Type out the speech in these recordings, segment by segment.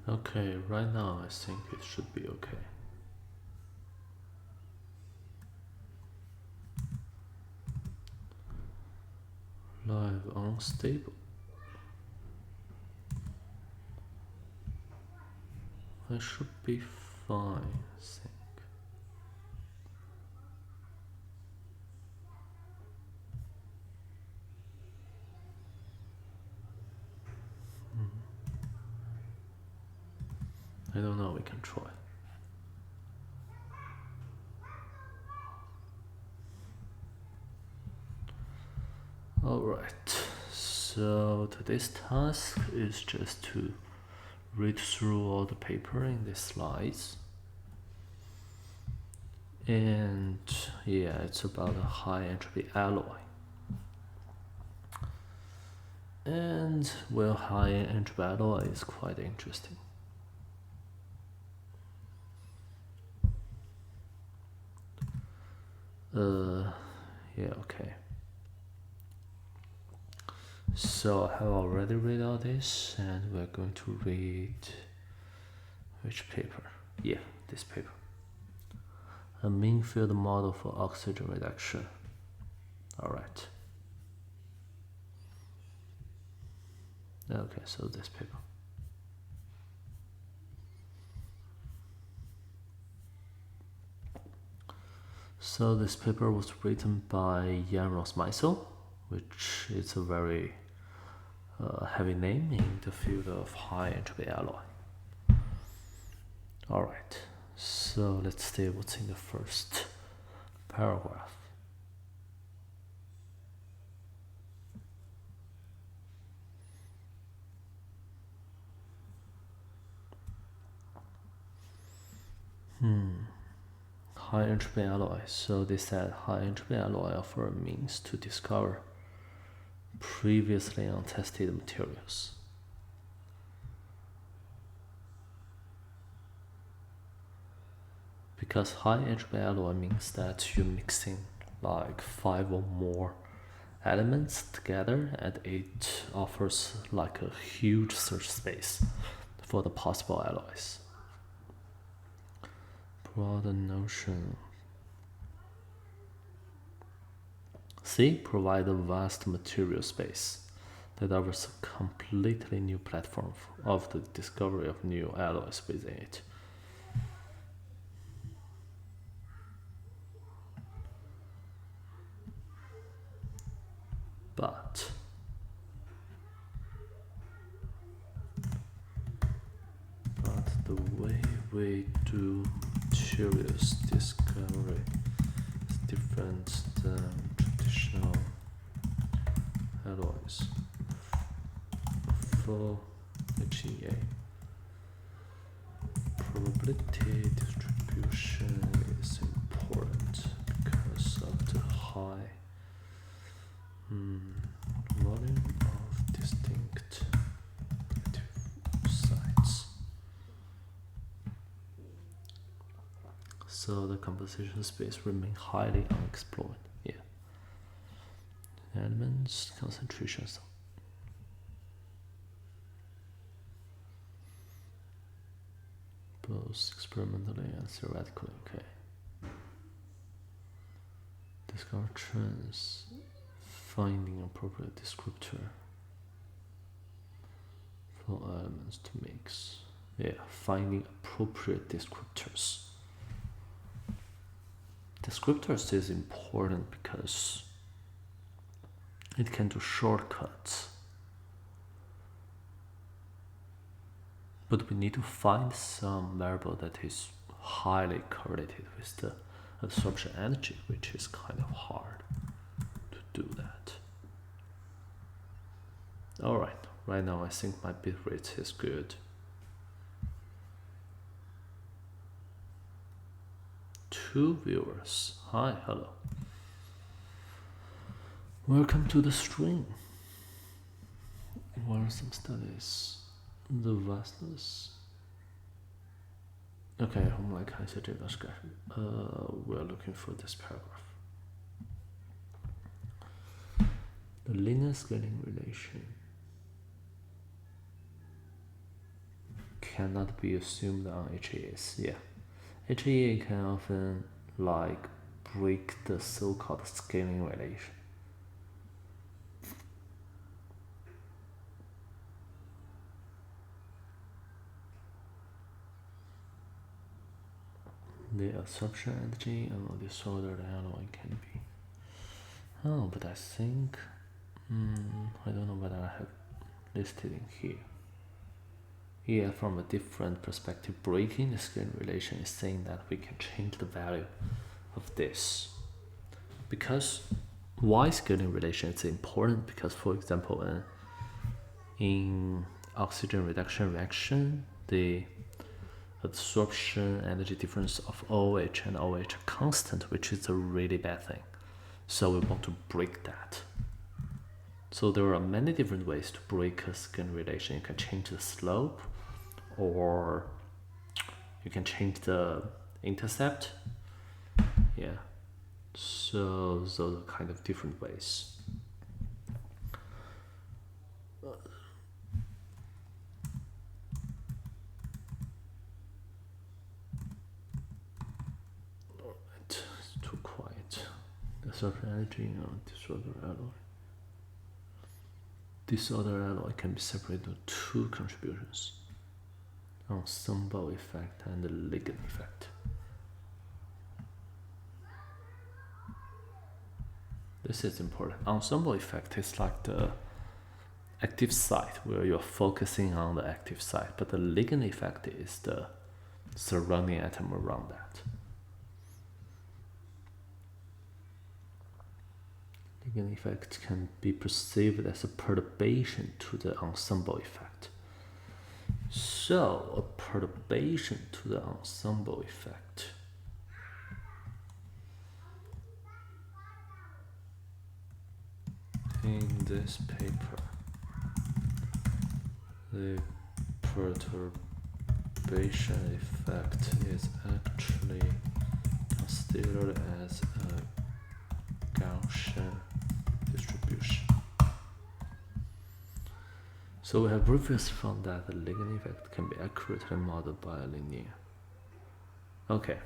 Okay, right now I think it should be okay. Live unstable. I should be fine, I think. I don't know, we can try. Alright, so today's task is just to read through all the paper in the slides. And yeah, it's about a high-entropy alloy. And well, high-entropy alloy is quite interesting. Yeah, okay. So I have already read all this, and we're going to read which paper? Yeah, this paper. A mean field model for oxygen reduction. Alright. Okay, so this paper. So this paper was written by Jan Rosmeisel, which is a very heavy name in the field of high-entropy alloy. Alright, so let's see what's in the first paragraph. High-entropy alloy. So they said high-entropy alloy offer a means to discover previously untested materials. Because high-entropy alloy means that you're mixing like 5 or more elements together, and it offers like a huge search space for the possible alloys. Broader notion. C provide a vast material space that offers a completely new platform of the discovery of new alloys within it. But the way we do materials discovery is different than traditional alloys. For the GA, probability distribution is important because of the high volume of distinct active sites. So the composition space remains highly unexplored. Yeah. Elements, concentrations. Both experimentally and theoretically. Okay. Discover trends. Finding appropriate descriptor for elements to mix. Yeah, finding appropriate descriptors. Descriptors is important because it can do shortcuts. But we need to find some variable that is highly correlated with the absorption energy, which is kind of hard to do that. Alright, right now I think my bitrate is good. 2 viewers. Hi, hello. Welcome to the stream. What are some studies? The vastness. Okay, 我们来看一下这个是干什么。We're looking for this paragraph. The linear scaling relation cannot be assumed on HEAs. Yeah, HEA can often like break the so-called scaling relation. The absorption energy on the disordered alloy can be. Oh, but I think I don't know whether I have listed in here. Yeah, from a different perspective, breaking the scaling relation is saying that we can change the value of this. Because why scaling relation is important? Because, for example, in oxygen reduction reaction, the absorption energy difference of OH and OH are constant, which is a really bad thing. So we want to break that. So there are many different ways to break a scaling relation. You can change the slope, or you can change the intercept. Yeah. So those are kind of different ways. Alright, it's too quiet. The absorption energy on disorder alloy. Disorder alloy can be separated into two contributions: ensemble effect and the ligand effect. This is important. Ensemble effect is like the active site where you're focusing on the active site, but the ligand effect is the surrounding atom around that. Ligand effect can be perceived as a perturbation to the ensemble effect. So, a perturbation to the ensemble effect. In this paper, the perturbation effect is actually considered as a Gaussian distribution. So we have previously found that the ligand effect can be accurately modeled by a linear. Okay,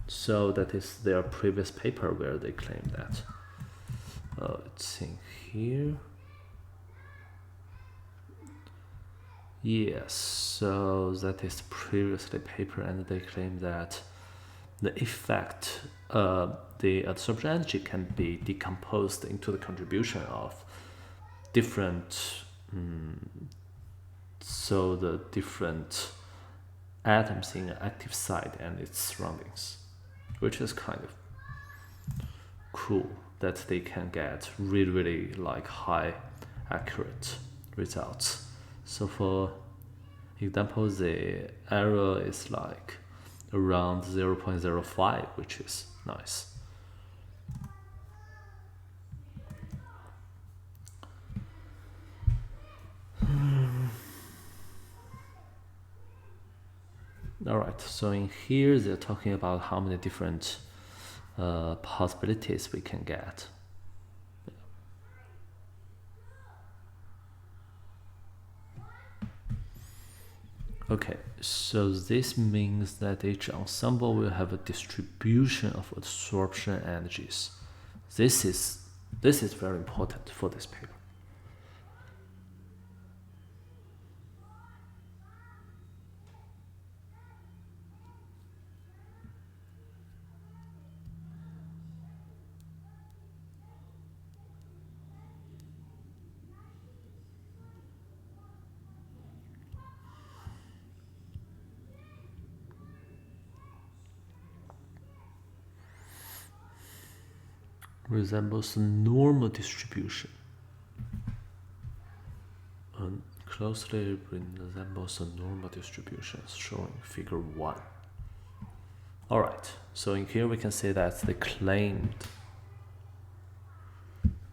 so that is their previous paper where they claim that. It's in here. Yes, so that is previously paper, and they claim that the effect, the absorption energy can be decomposed into the contribution of different, so the different atoms in an active site and its surroundings, which is kind of cool that they can get really like high accurate results. So for example, the error is like around 0.05, which is nice. Alright, so in here they're talking about how many different possibilities we can get. Okay, so this means that each ensemble will have a distribution of absorption energies. This is very important for this paper. Resembles a normal distribution. And closely resembles a normal distribution as shown in figure 1. Alright, so in here we can say that they claimed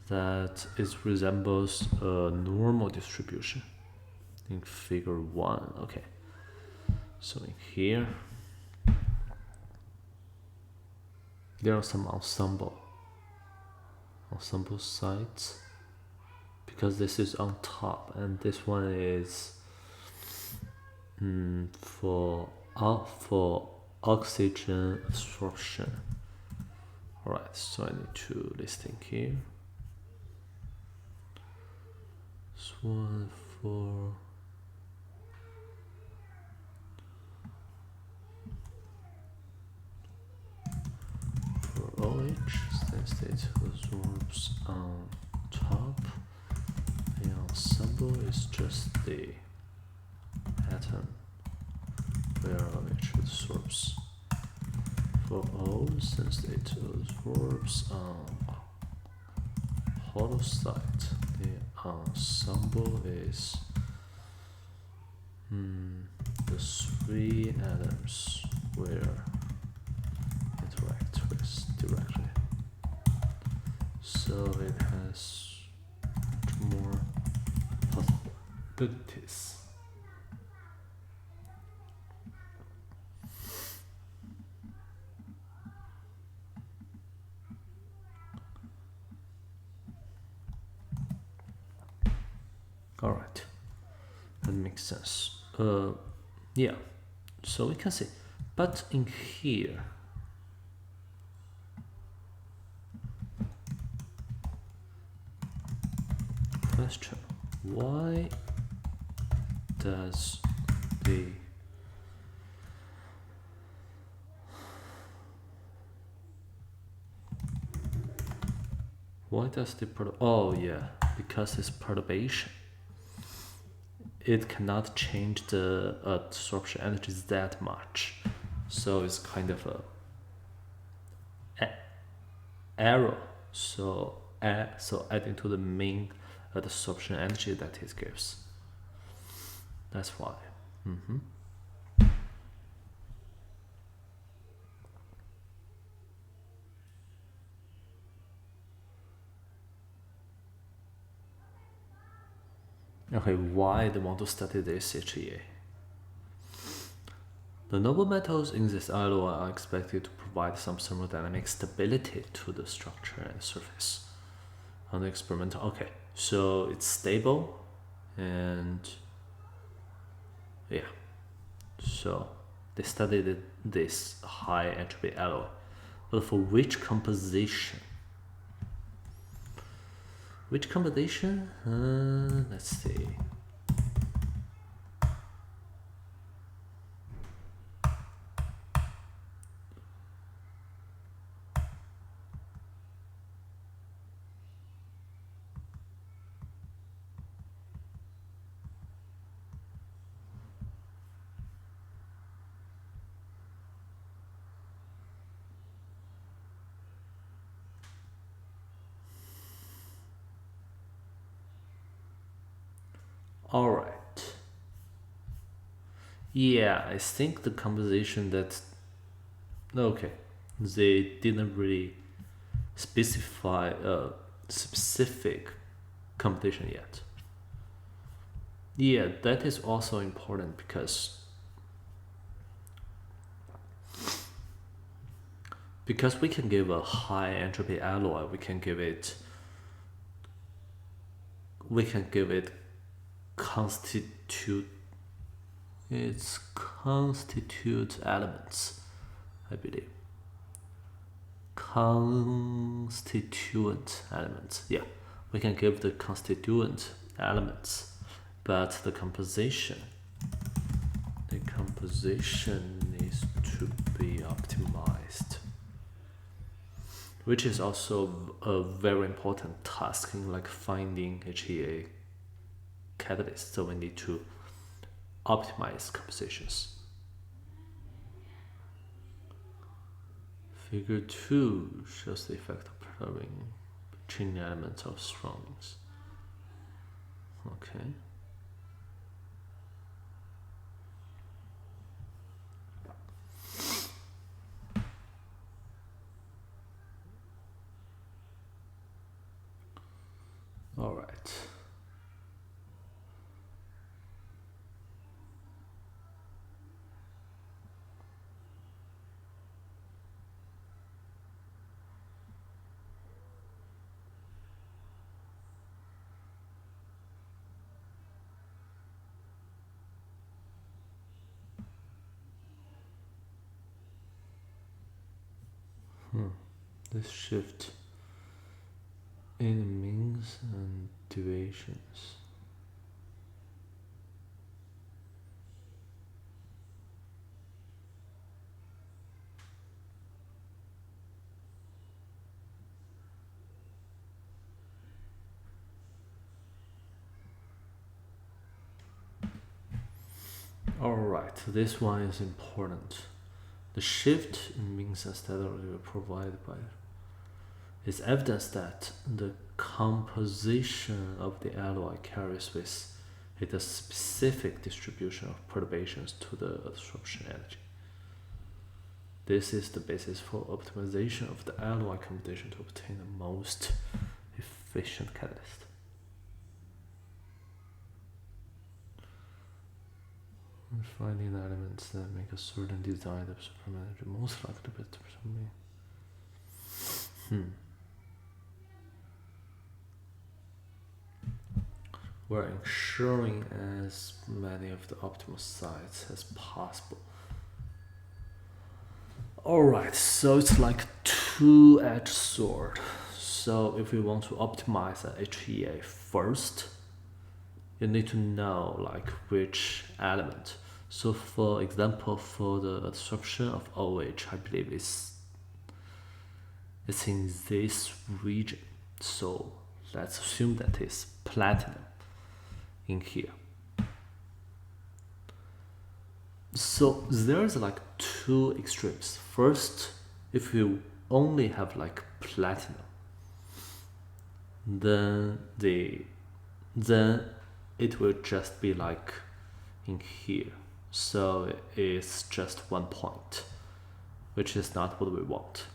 that it resembles a normal distribution in figure 1. Okay, so in here there are some ensemble sites, because this is on top and this one is for oxygen absorption. Alright, so I need to listing here. This one for OH, steady state absorbs on top. The ensemble is just the atom where OH absorbs. For O, since it absorbs on hollow side, the ensemble is the 3 atoms where interact with directly. So it has more possibilities. All right, that makes sense. Yeah, so we can see, but in here, question: why does the oh yeah, because it's perturbation. It cannot change the absorption energy that much, so it's kind of a error. So adding to the main absorption energy that it gives. That's why. Okay, why they want to study this HEA? The noble metals in this alloy are expected to provide some thermodynamic stability to the structure and surface. On the experimental, okay, so it's stable, and yeah, so they studied this high entropy alloy, but for which composition? Which composition? Let's see. All right. Yeah, I think the composition that okay, they didn't really specify a specific composition yet. Yeah, that is also important because we can give a high entropy alloy, we can give it constitute elements, I believe. Constituent elements. Yeah, we can give the constituent elements, but the composition needs to be optimized, which is also a very important task in like finding HEA catalysts. So we need to optimize compositions. Figure 2 shows the effect of perturbing between elements of surroundings. Okay. All right. This shift in means and deviations. Alright, this one is important. The shift in means and standard provided by is evidence that the composition of the alloy carries with it a specific distribution of perturbations to the absorption energy. This is the basis for optimization of the alloy combination to obtain the most efficient catalyst. Finding the elements that make a certain design of absorption energy most likely to be something. We're ensuring as many of the optimal sites as possible. Alright, so it's like two-edged sword. So if we want to optimize an HEA first, you need to know like which element. So for example, for the absorption of OH, I believe it's in this region. So let's assume that it's platinum in here. So there's like two extremes. First, if you only have like platinum, then it will just be like in here. So it's just 1 point, which is not what we want.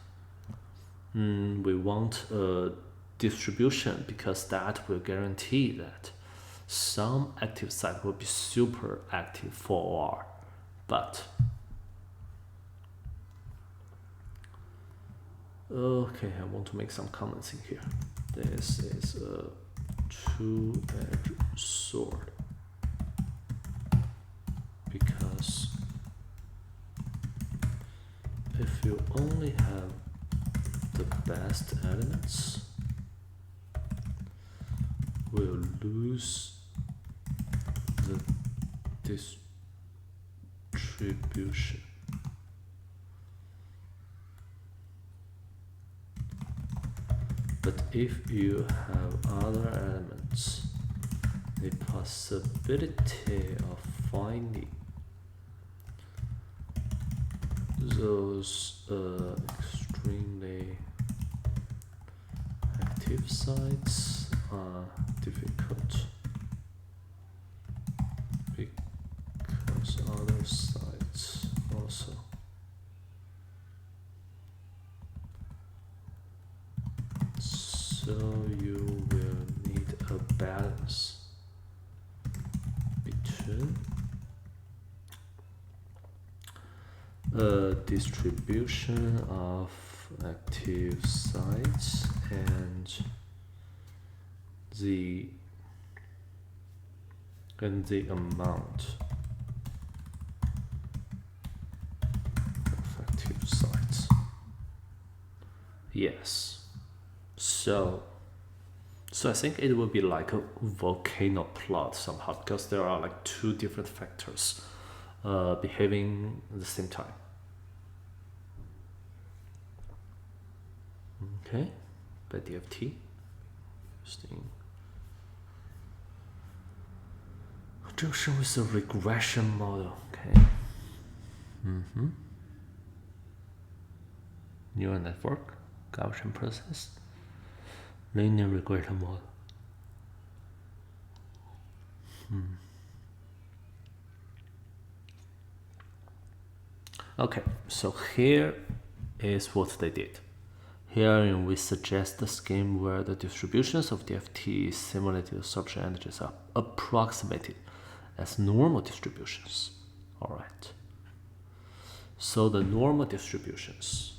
We want a distribution because that will guarantee that some active site will be super active for OR, but okay, I want to make some comments in here. This is a two-edged sword because if you only have the best elements, we'll lose the distribution. But if you have other elements, the possibility of finding those extremely active sites are difficult because other sites also. So you will need a balance between a distribution of active sites and the amount of active sites. Yes. So I think it will be like a volcano plot somehow because there are like two different factors behaving at the same time. Okay, by DFT. Interesting. Junction with a regression model. Okay. Neural network, Gaussian process, linear regression model. Okay, so here is what they did. Herein we suggest a scheme where the distributions of DFT simulated absorption energies are approximated as normal distributions. Alright. So the normal distributions.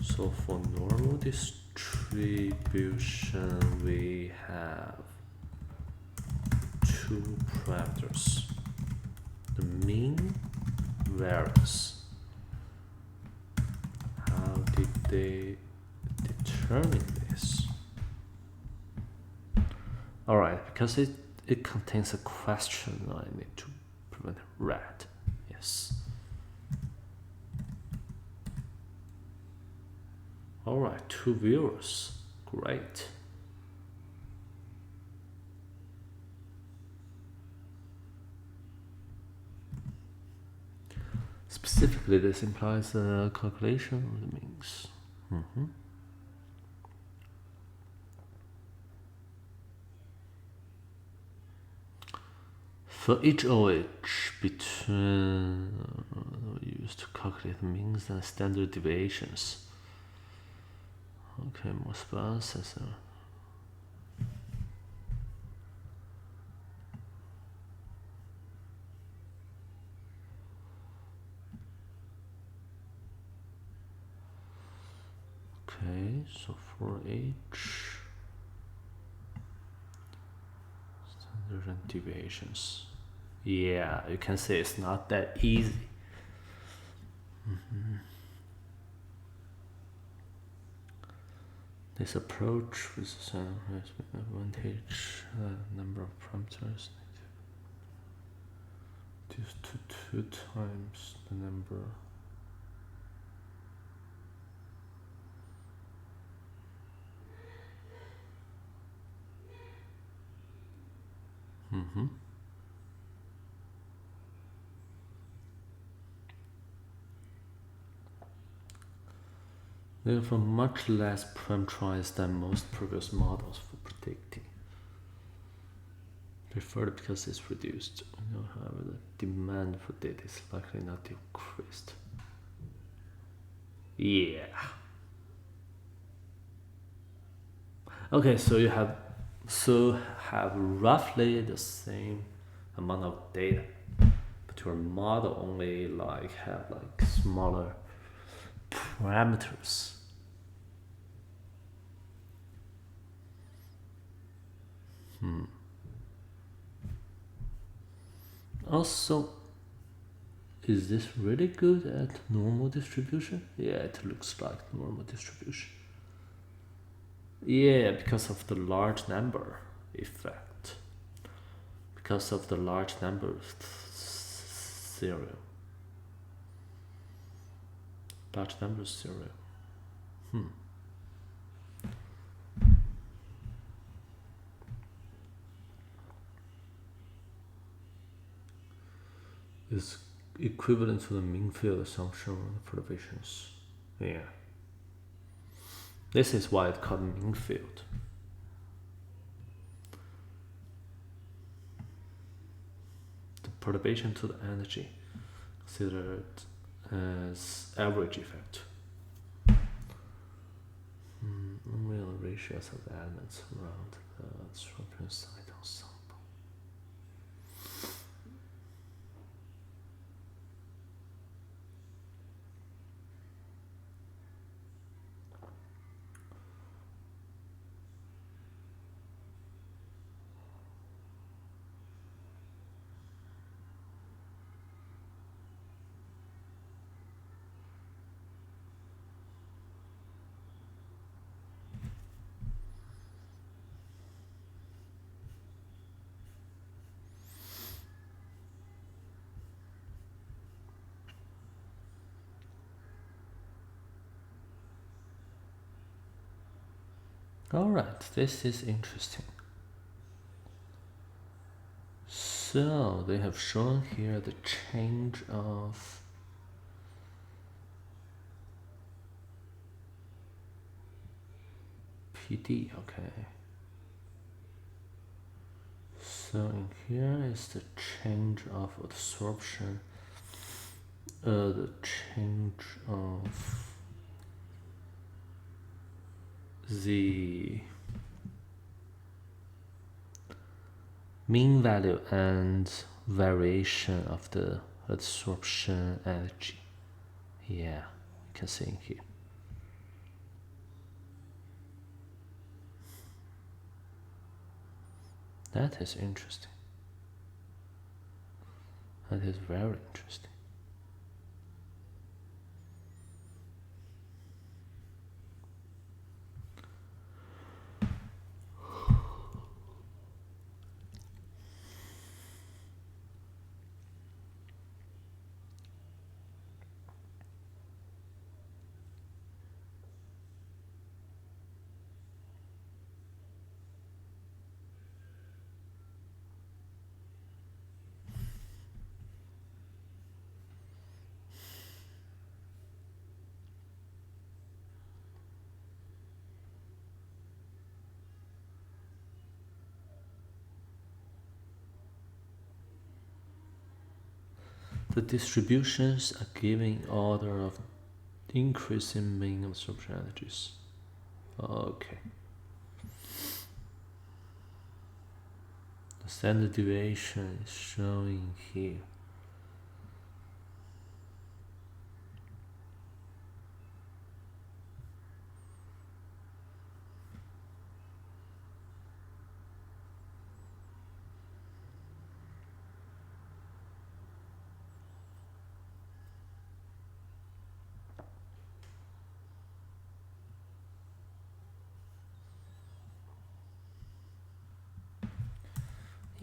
So for normal distribution we have two parameters. The mean variance. How they determine this? Alright, because it contains a question, I need to prevent red. Yes. Alright, 2 viewers. Great. Specifically, this implies a calculation of the means. For each OH between used to calculate the means and standard deviations. Okay, more sparse. Okay, so for each standard and deviations. Yeah, you can say it's not that easy. This approach with some advantage number of parameters reduced to 2 times the number. Therefore, much less parameterized than most previous models for predicting. Preferred because it's reduced. However, the demand for data is likely not decreased. Yeah. Okay, so you have roughly the same amount of data, but your model only have smaller parameters. Also, is this really good at normal distribution? Yeah, it looks like normal distribution. Yeah, because of the large number effect. Because of the large number theorem. Large numbers theorem. Is equivalent to the mean field assumption on the perturbations. Yeah. This is why it's called mean field. The perturbation to the energy considered as average effect. Unreal ratios of the elements around the disruption site ensemble. Alright, this is interesting. So, they have shown here the change of PD, okay. So, in here is the change of absorption, the change of the mean value and variation of the absorption energy. Yeah, you can see in here. That is interesting. That is very interesting. The distributions are giving order of increasing mean absorption energies. Okay. The standard deviation is showing here.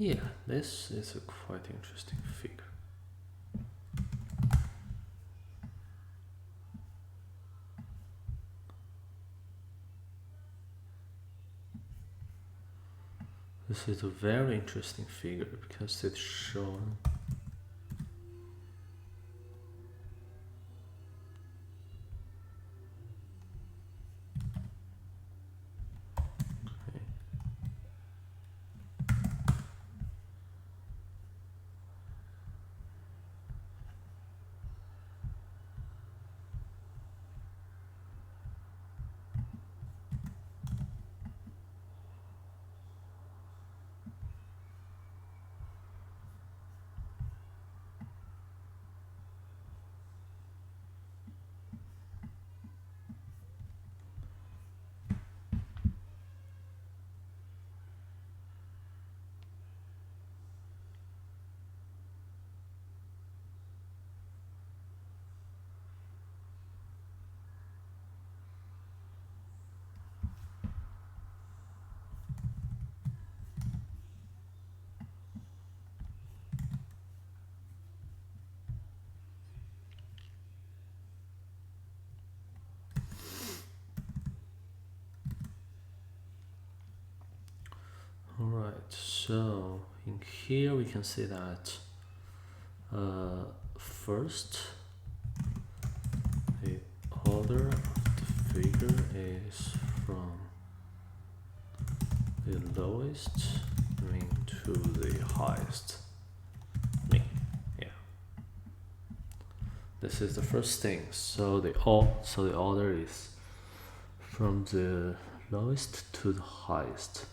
Yeah, this is a quite interesting figure. This is a very interesting figure because it's shown Alright, so in here we can see that first the order of the figure is from the lowest mean to the highest mean. Yeah, this is the first thing. So the order is from the lowest to the highest.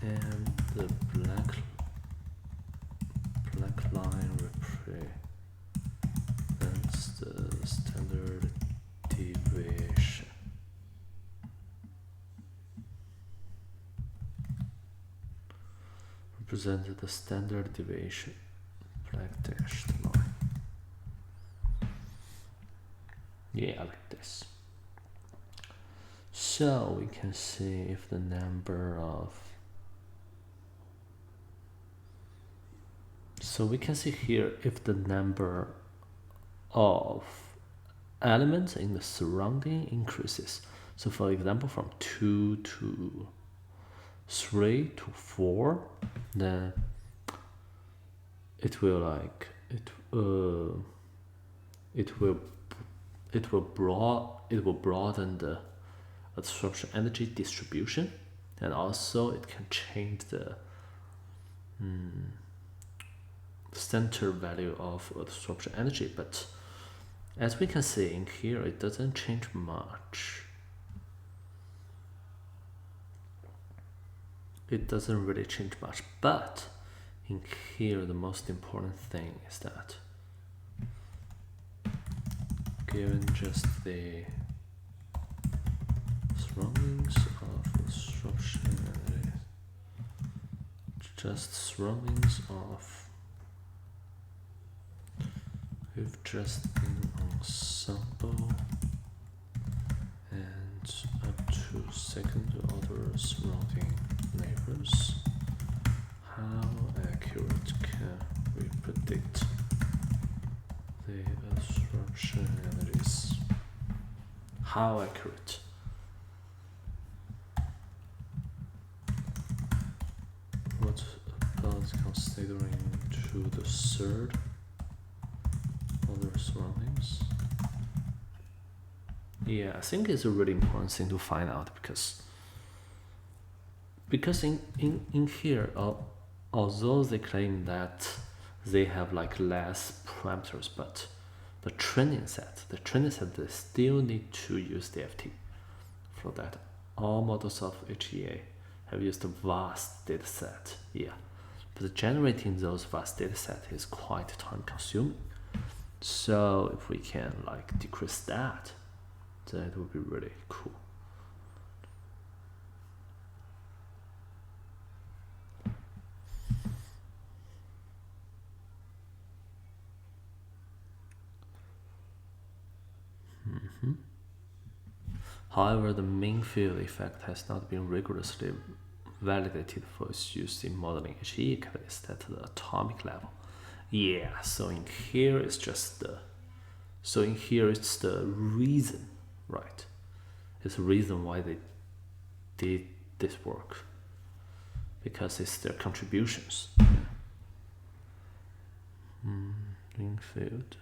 And the black line represents the standard deviation. Represents the standard deviation, black dashed line. Yeah, like this. So we can see if the number of So we can see here if the number of elements in the surrounding increases. So for example, from 2 to 3 to 4, then it will broaden the absorption energy distribution, and also it can change the center value of absorption energy. But as we can see in here, it doesn't change much. It doesn't really change much, but in here the most important thing is that given just the surroundings of absorption energy, just surroundings of We've just an ensemble and up to second order surrounding neighbors. How accurate can we predict the absorption energies? How accurate? What about considering to the third other surroundings? Yeah, I think it's a really important thing to find out, because in here, although they claim that they have like less parameters, but the training set they still need to use DFT. For that, all models of HEA have used a vast data set, yeah, but generating those vast data set is quite time consuming. So if we can like decrease that, then it would be really cool. However, the mean field effect has not been rigorously validated for its use in modeling HE catalysts at the atomic level. Yeah, so in here it's just the reason, right? It's the reason why they did this work, because it's their contributions. Mean field.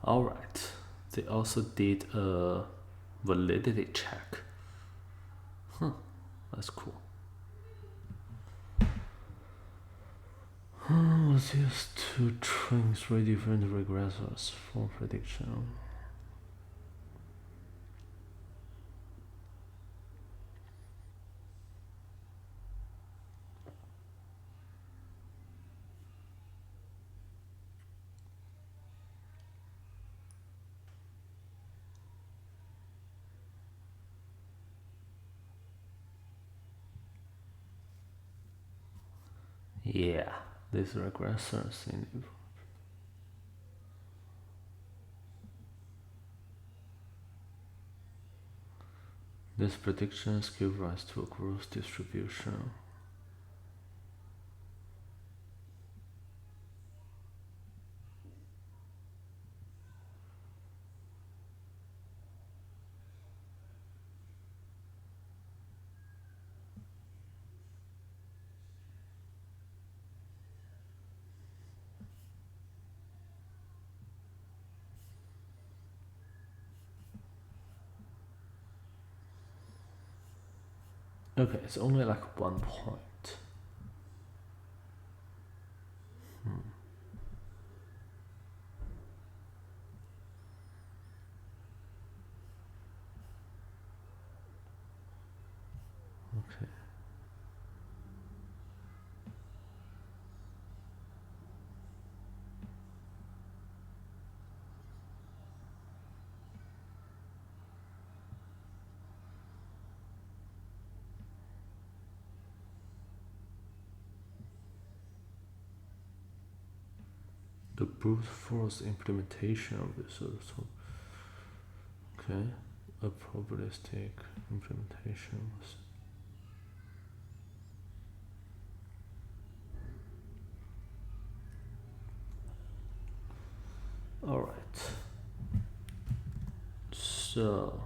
Alright, they also did a validity check. That's cool. Was used to train 3 different regressors for prediction. Yeah, these regressors in these predictions give rise to a gross distribution. Okay, it's only like 1 point. Okay. The brute force implementation of this also. Okay, a probabilistic implementation. All right. So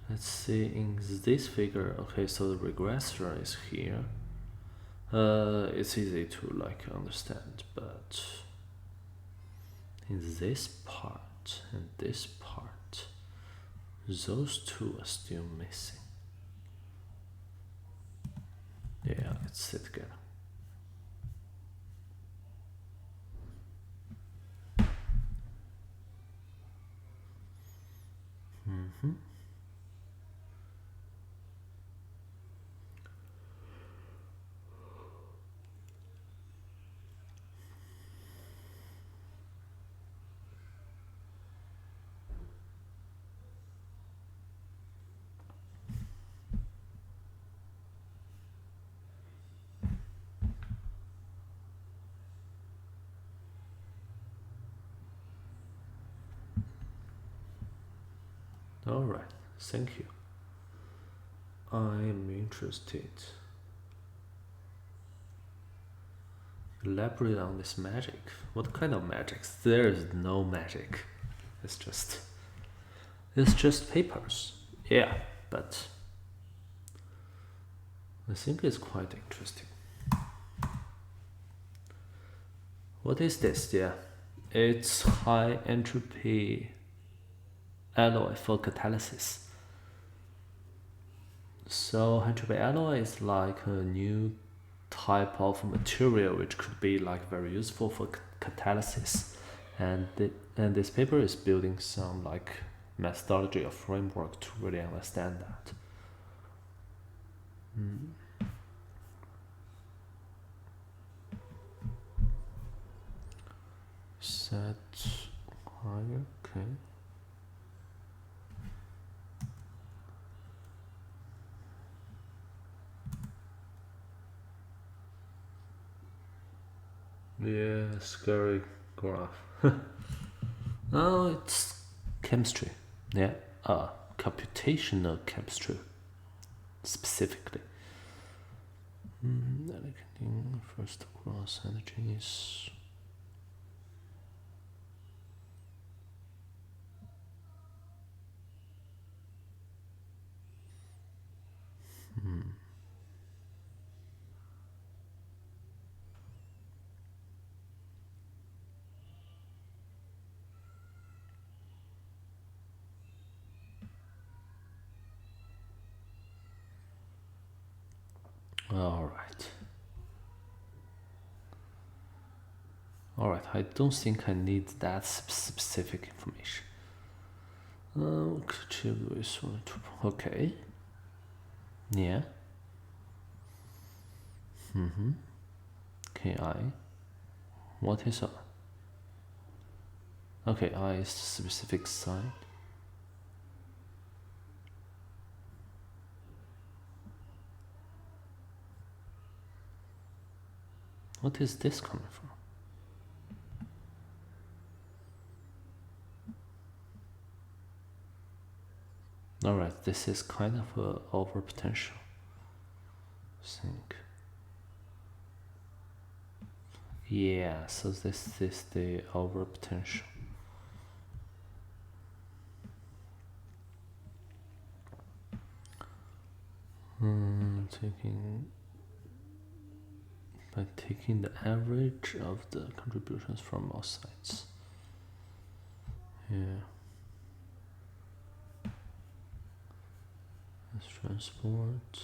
let's see in this figure. Okay, so the regressor is here. It's easy to like understand, but in this part and this part, those two are still missing. Yeah, let's sit together. Alright, thank you. I am interested. Elaborate on this magic. What kind of magic? There is no magic. It's just papers. Yeah, but I think it's quite interesting. What is this? Yeah, it's high entropy alloy for catalysis. So high-entropy alloy is like a new type of material which could be like very useful for catalysis, and this paper is building some like methodology or framework to really understand that. Set higher, okay. Yeah, scary graph. Oh, it's chemistry. Yeah, computational chemistry specifically. First cross energies. All right. All right. I don't think I need that specific information. Okay. Yeah. Okay. What is okay? I is specific side. What is this coming from? Alright, this is kind of a over potential. Think. Yeah, so this is the over potential. Taking the average of the contributions from all sides. Yeah. Let's transport.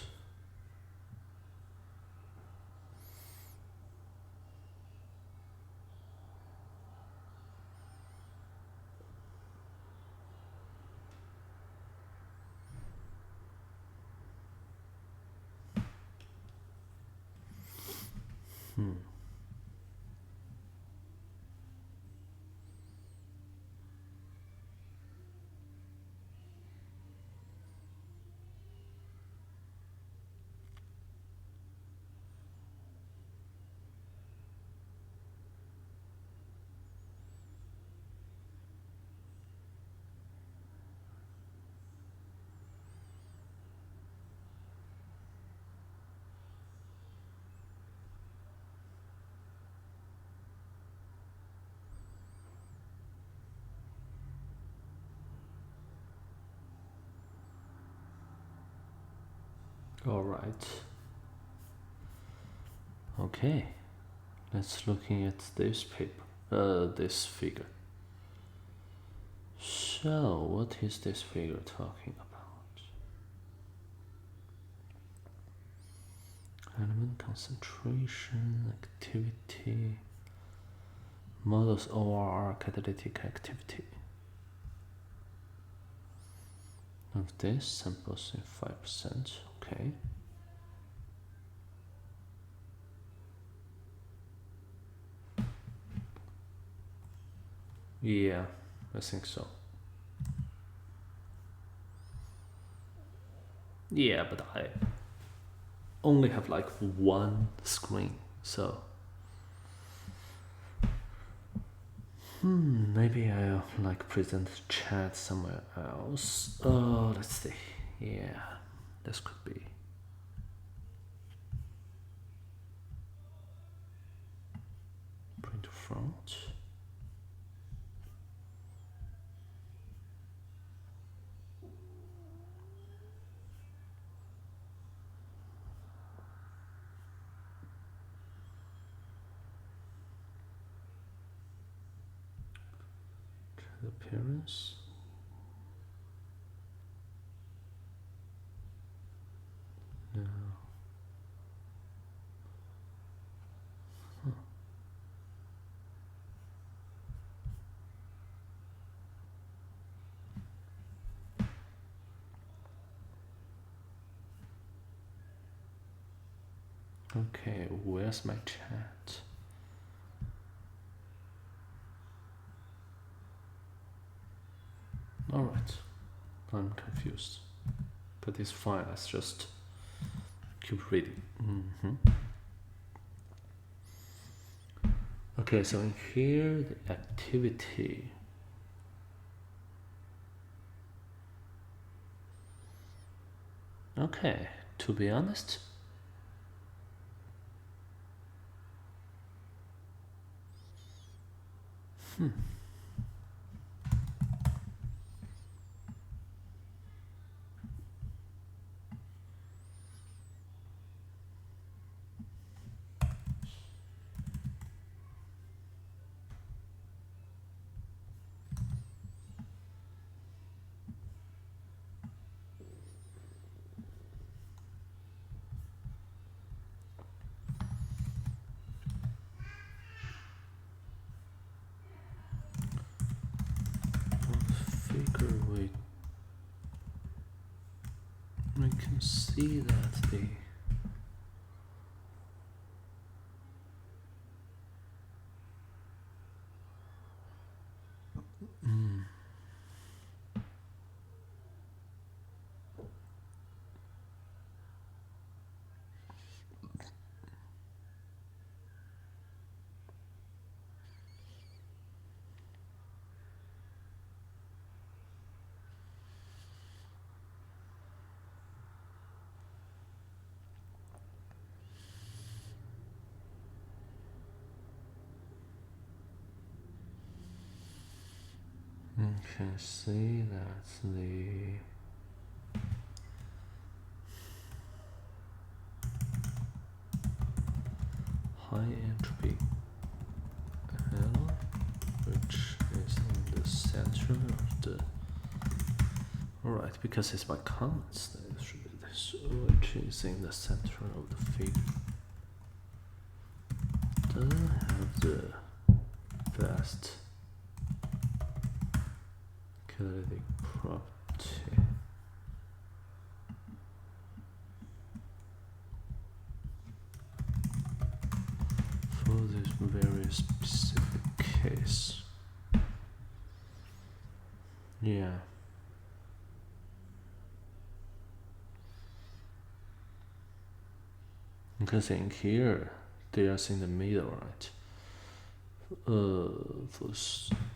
All right. Okay. Let's looking at this paper. This figure. So, what is this figure talking about? Element concentration, activity, models ORR catalytic activity. Of this, samples in 5%, okay. Yeah, I think so. Yeah, but I only have like one screen, so maybe I'll like present chat somewhere else. Let's see. Yeah, this could be. Print front. Appearance. No. Huh. Okay, where's my chat? Alright, I'm confused. But it's fine, let's just keep reading. Okay, so in here, the activity. Okay, to be honest, figure we can see that the you can see that the high-entropy alloy, which is in the center of the. Alright, because it's by comments, it should be this, which is in the center of the figure. Doesn't have the best catalytic property. For this very specific case. Yeah. Because in here, they are in the middle, right?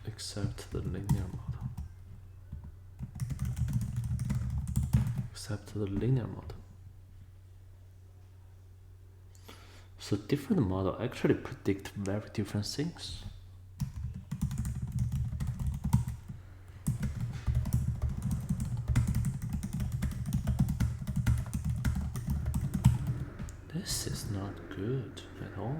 Except the linear model. Except the linear model. So different model actually predict very different things. This is not good at all.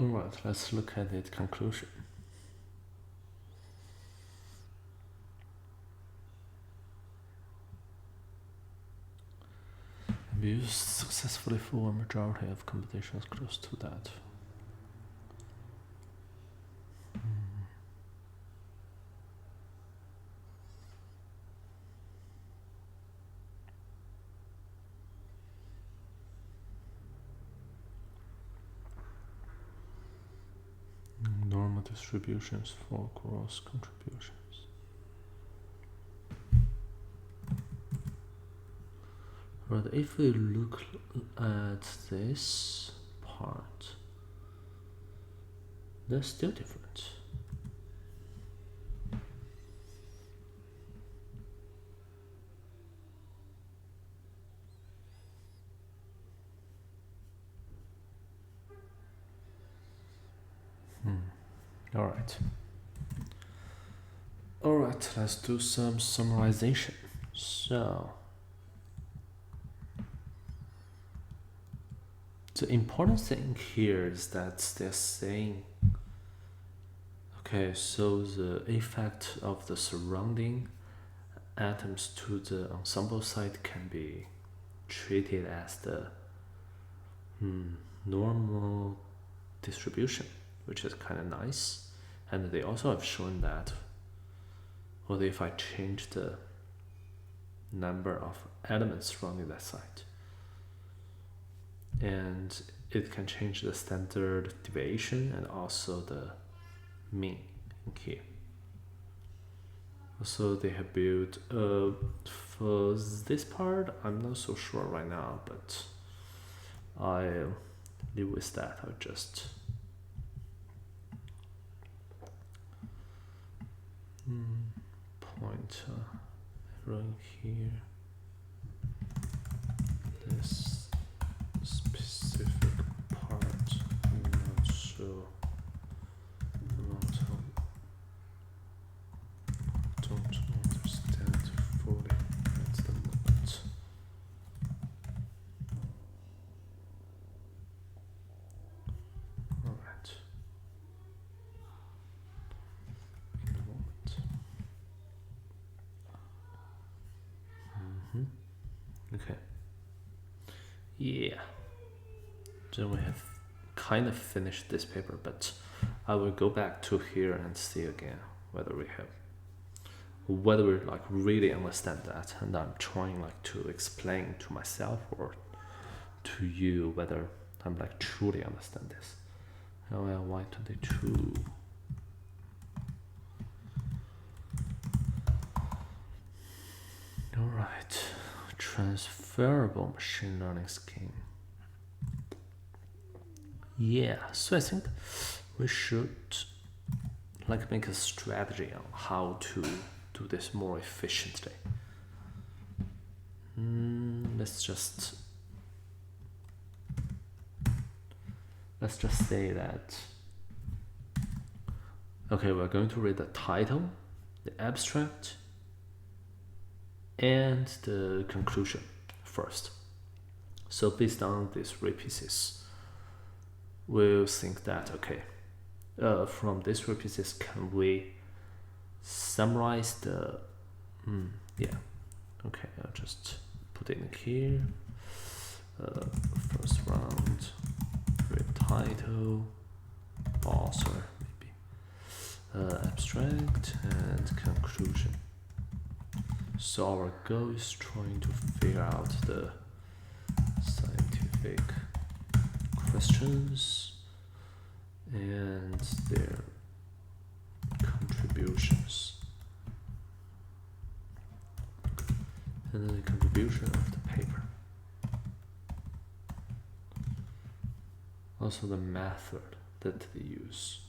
Alright, let's look at its conclusion. We used successfully for a majority of computations close to that. Normal distributions for cross contributions. But if we look at this part, They're still different. Alright. Alright, let's do some summarization. So, the important thing here is that they're saying, okay, so the effect of the surrounding atoms to the ensemble side can be treated as the normal distribution, which is kind of nice. And they also have shown that, what if I change the number of elements surrounding that side, and it can change the standard deviation and also the mean in here. Also, they have built for this part, I'm not so sure right now, but I'll live with that. I'll just point right here. This specific part, I'm not sure. Don't understand fully at the moment. Alright. In a moment. Okay. Yeah. Then we have kind of finished this paper, but I will go back to here and see again whether we like really understand that, and I'm trying like to explain to myself or to you whether I'm like truly understand this. LLY22. Alright, transferable machine learning scheme. Yeah, so I think we should like make a strategy on how to do this more efficiently. Let's just say that, okay, we're going to read the title, the abstract, and the conclusion first. So based on these three pieces, we'll think that, okay, from these three pieces, can we summarize the, yeah, okay, I'll just put it in here. First round, read title, author, maybe, abstract, and conclusion. So our goal is trying to figure out the scientific questions and their contributions, and then the contribution of the paper. Also the method that they use.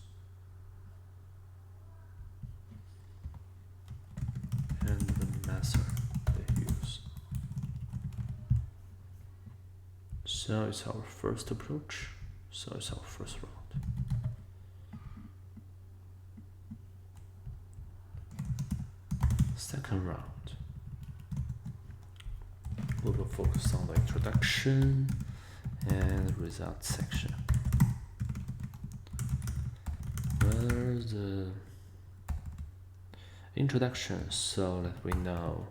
And the method they use. So it's our first approach. So it's our first round. Second round, we will focus on the introduction and result section. Where the introduction, so that we know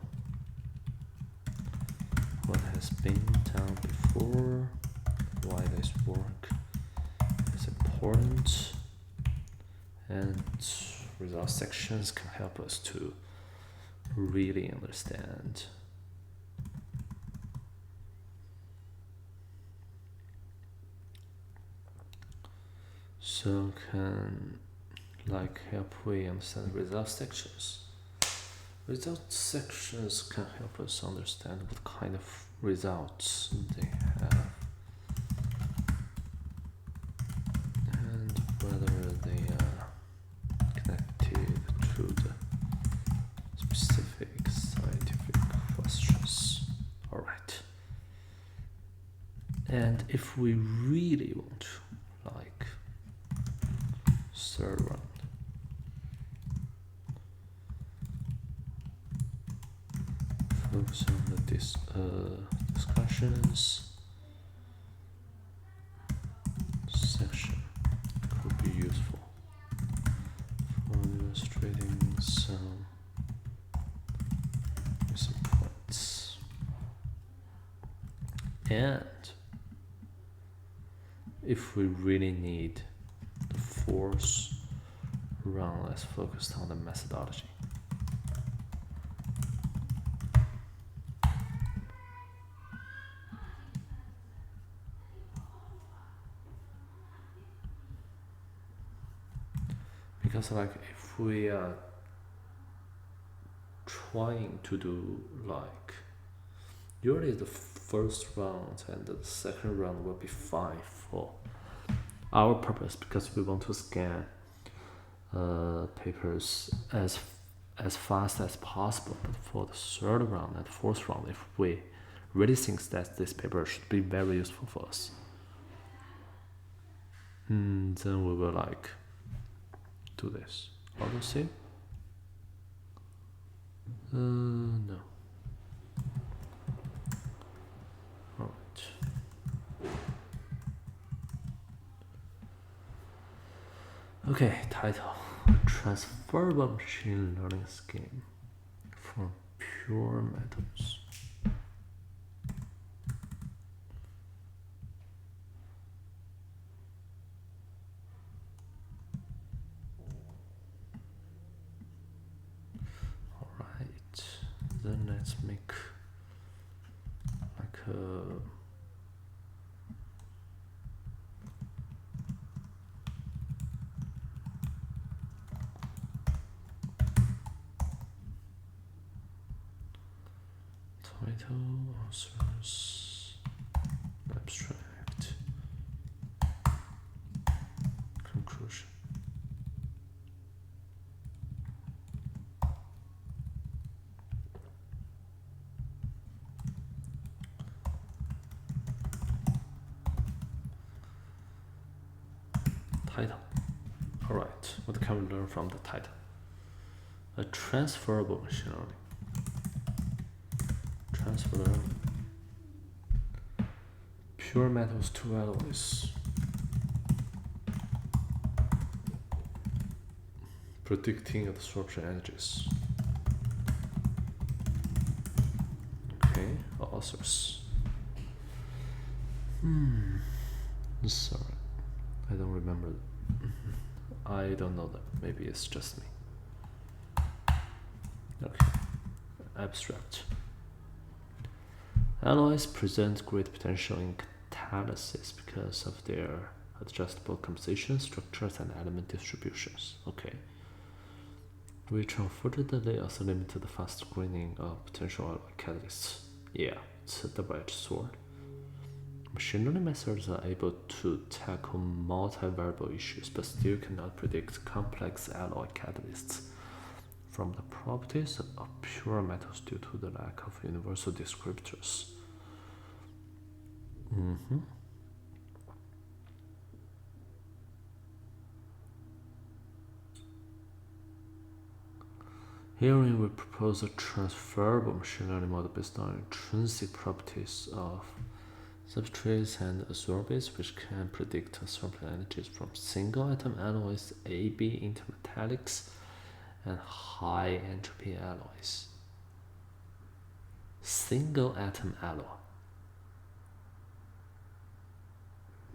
what has been done before, why this work is important, and result sections can help us to really understand. So can like help we understand result sections. Result sections can help us understand what kind of results they have and whether they And if we really want to, like, third round, focus on the discussions section could be useful for illustrating some points. And if we really need the fourth round, let's focus on the methodology. Because like if we are trying to do like, usually the first round and the second round will be fine for our purpose because we want to scan papers as fast as possible. But for the third round and fourth round, if we really think that this paper should be very useful for us, then we will like do this. Auto save? No. Alright. Okay, title. Transferable machine learning scheme for pure metals. Alright, then let's make like a title, source, abstract, conclusion. Title. Alright, what can we learn from the title? A transferable machine learning. Transfer learning. Pure metals to alloys. Predicting absorption energies. Okay, authors. Sorry, I don't remember. I don't know that. Maybe it's just me. Okay, abstract. Alloys present great potential in catalysis because of their adjustable composition, structures, and element distributions. Okay. Which unfortunately also limit the fast screening of potential alloy catalysts. Yeah, it's a double-edged sword. Machine learning methods are able to tackle multi-variable issues, but still cannot predict complex alloy catalysts from the properties of pure metals due to the lack of universal descriptors. Herein we propose a transferable machine learning model based on intrinsic properties of substrates and adsorbates, which can predict absorption energies from single atom alloys, AB intermetallics, and high entropy alloys. Single atom alloy.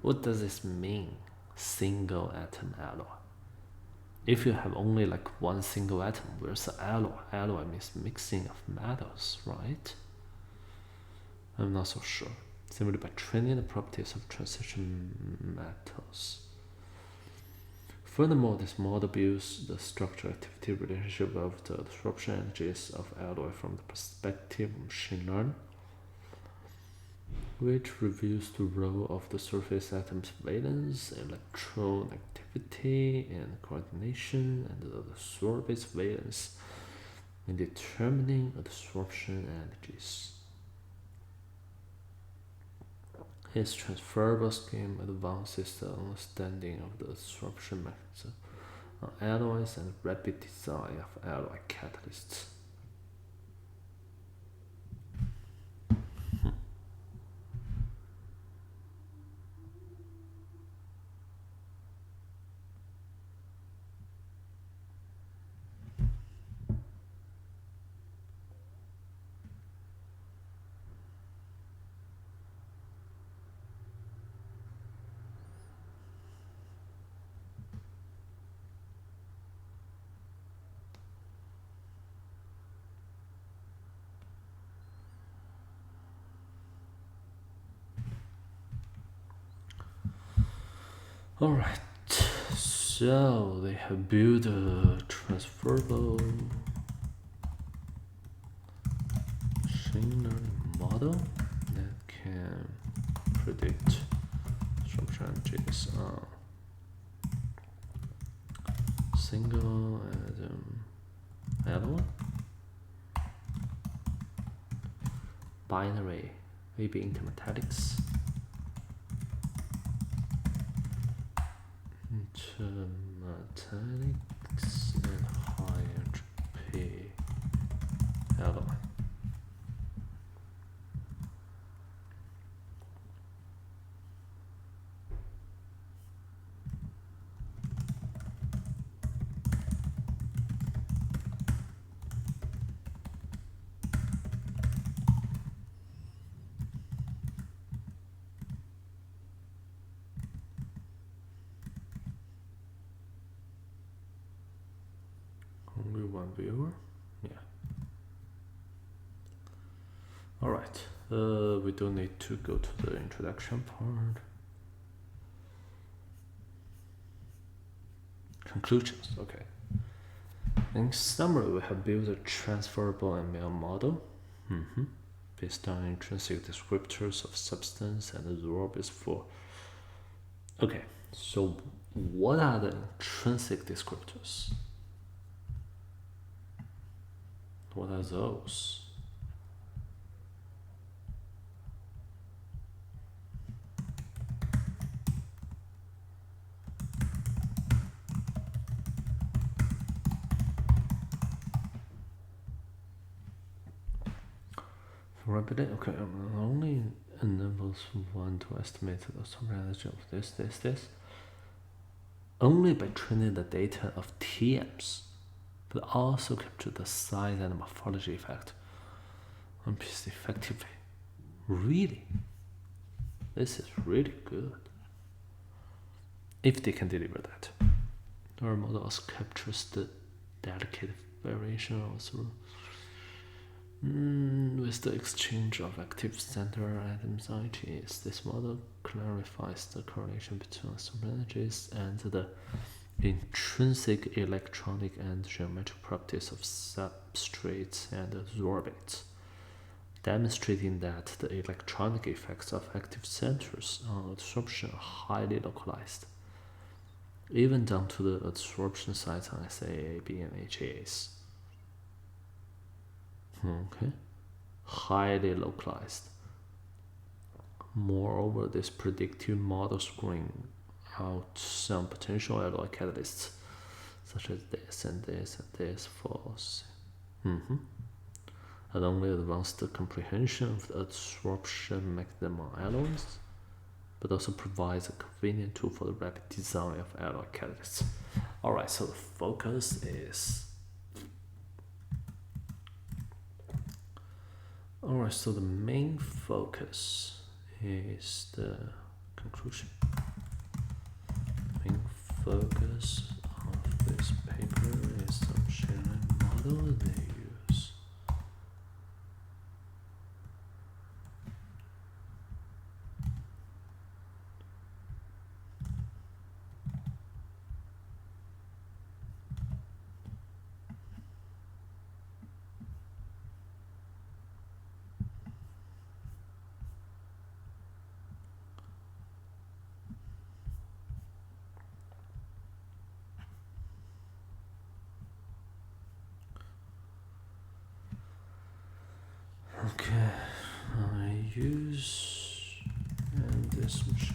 What does this mean? Single atom alloy. If you have only like one single atom, where's the alloy? Alloy means mixing of metals, right? I'm not so sure. Simply by training the properties of transition metals. Furthermore, this model builds the structure-activity relationship of the absorption energies of alloy from the perspective of machine learning, which reveals the role of the surface atom's valence, electronegativity, and coordination, and the adsorbate's valence in determining absorption energies. His transferable scheme advances the understanding of the absorption mechanism of alloys and rapid design of alloy catalysts. Alright, so they have built a transferable machine learning model that can predict absorption changes on single atom alloy, binary AB intermetallics, intermetallics and high entropy alloy. Only one viewer? Yeah. Alright, we don't need to go to the introduction part. Conclusions, okay. In summary, we have built a transferable ML model based on intrinsic descriptors of substance and absorbers for. Okay, so what are the intrinsic descriptors? What are those? Rapidly, okay, only enables one to estimate the energy of this. Only by training the data of TMs, but also capture the size and morphology effect on piece effectively. Really? This is really good. If they can deliver that. Our model also captures the delicate variation also with the exchange of active center atoms ITs. This model clarifies the correlation between absorption energies and the intrinsic electronic and geometric properties of substrates and adsorbates, demonstrating that the electronic effects of active centers on adsorption are highly localized, even down to the adsorption sites on SAA, B, and HAs. Okay, highly localized. Moreover, this predictive model screen out some potential alloy catalysts, such as this and this and this false. And only advanced the comprehension of the adsorption mechanism on alloys, but also provides a convenient tool for the rapid design of alloy catalysts. Alright, so the focus is. Alright, so the main focus is the conclusion. Main focus of this paper is the machine learning model they use.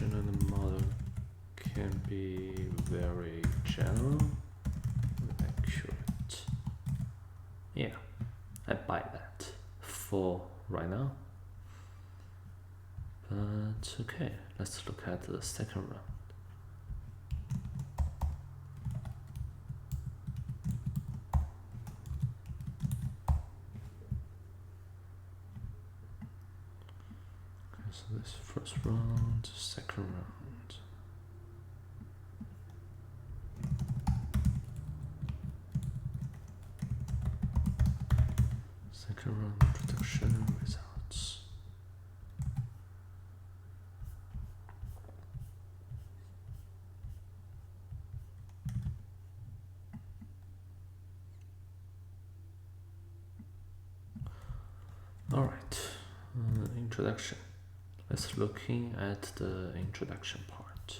description and the model can be very general and accurate. Yeah, I buy that for right now. But okay, let's look at the second round. Okay, so this first round, second round. Second round introduction results. Alright, introduction. Let's looking at the introduction part.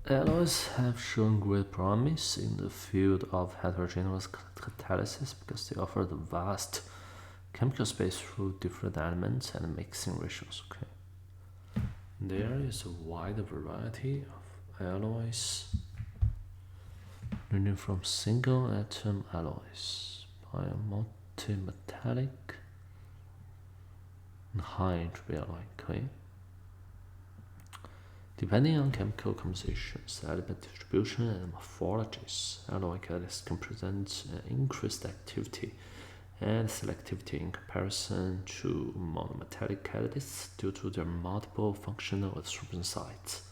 Alloys have shown great promise in the field of heterogeneous catalysis because they offer the vast chemical space through different elements and mixing ratios. Okay, there is a wide variety of alloys, ranging from single atom alloys by a multi-metallic and high-entropy alloy. Okay. Depending on chemical compositions, element distribution, and morphologies, alloy catalysts can present increased activity and selectivity in comparison to monometallic catalysts due to their multiple functional absorption sites.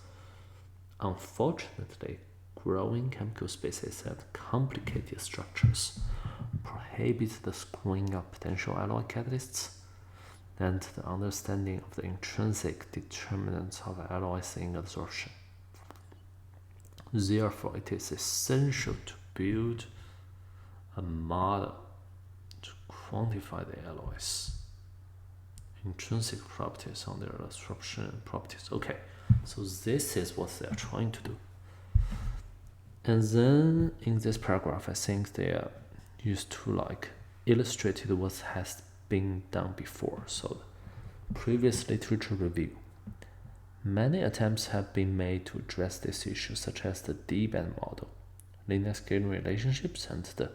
Unfortunately, growing chemical spaces and complicated structures prohibit the screening of potential alloy catalysts and the understanding of the intrinsic determinants of alloys in absorption. Therefore, it is essential to build a model to quantify the alloys' intrinsic properties on their absorption properties. Okay, so this is what they are trying to do. And then in this paragraph, I think they are used to illustrate what has been done before. So previous literature review. Many attempts have been made to address this issue, such as the D-band model, linear scaling relationships, and the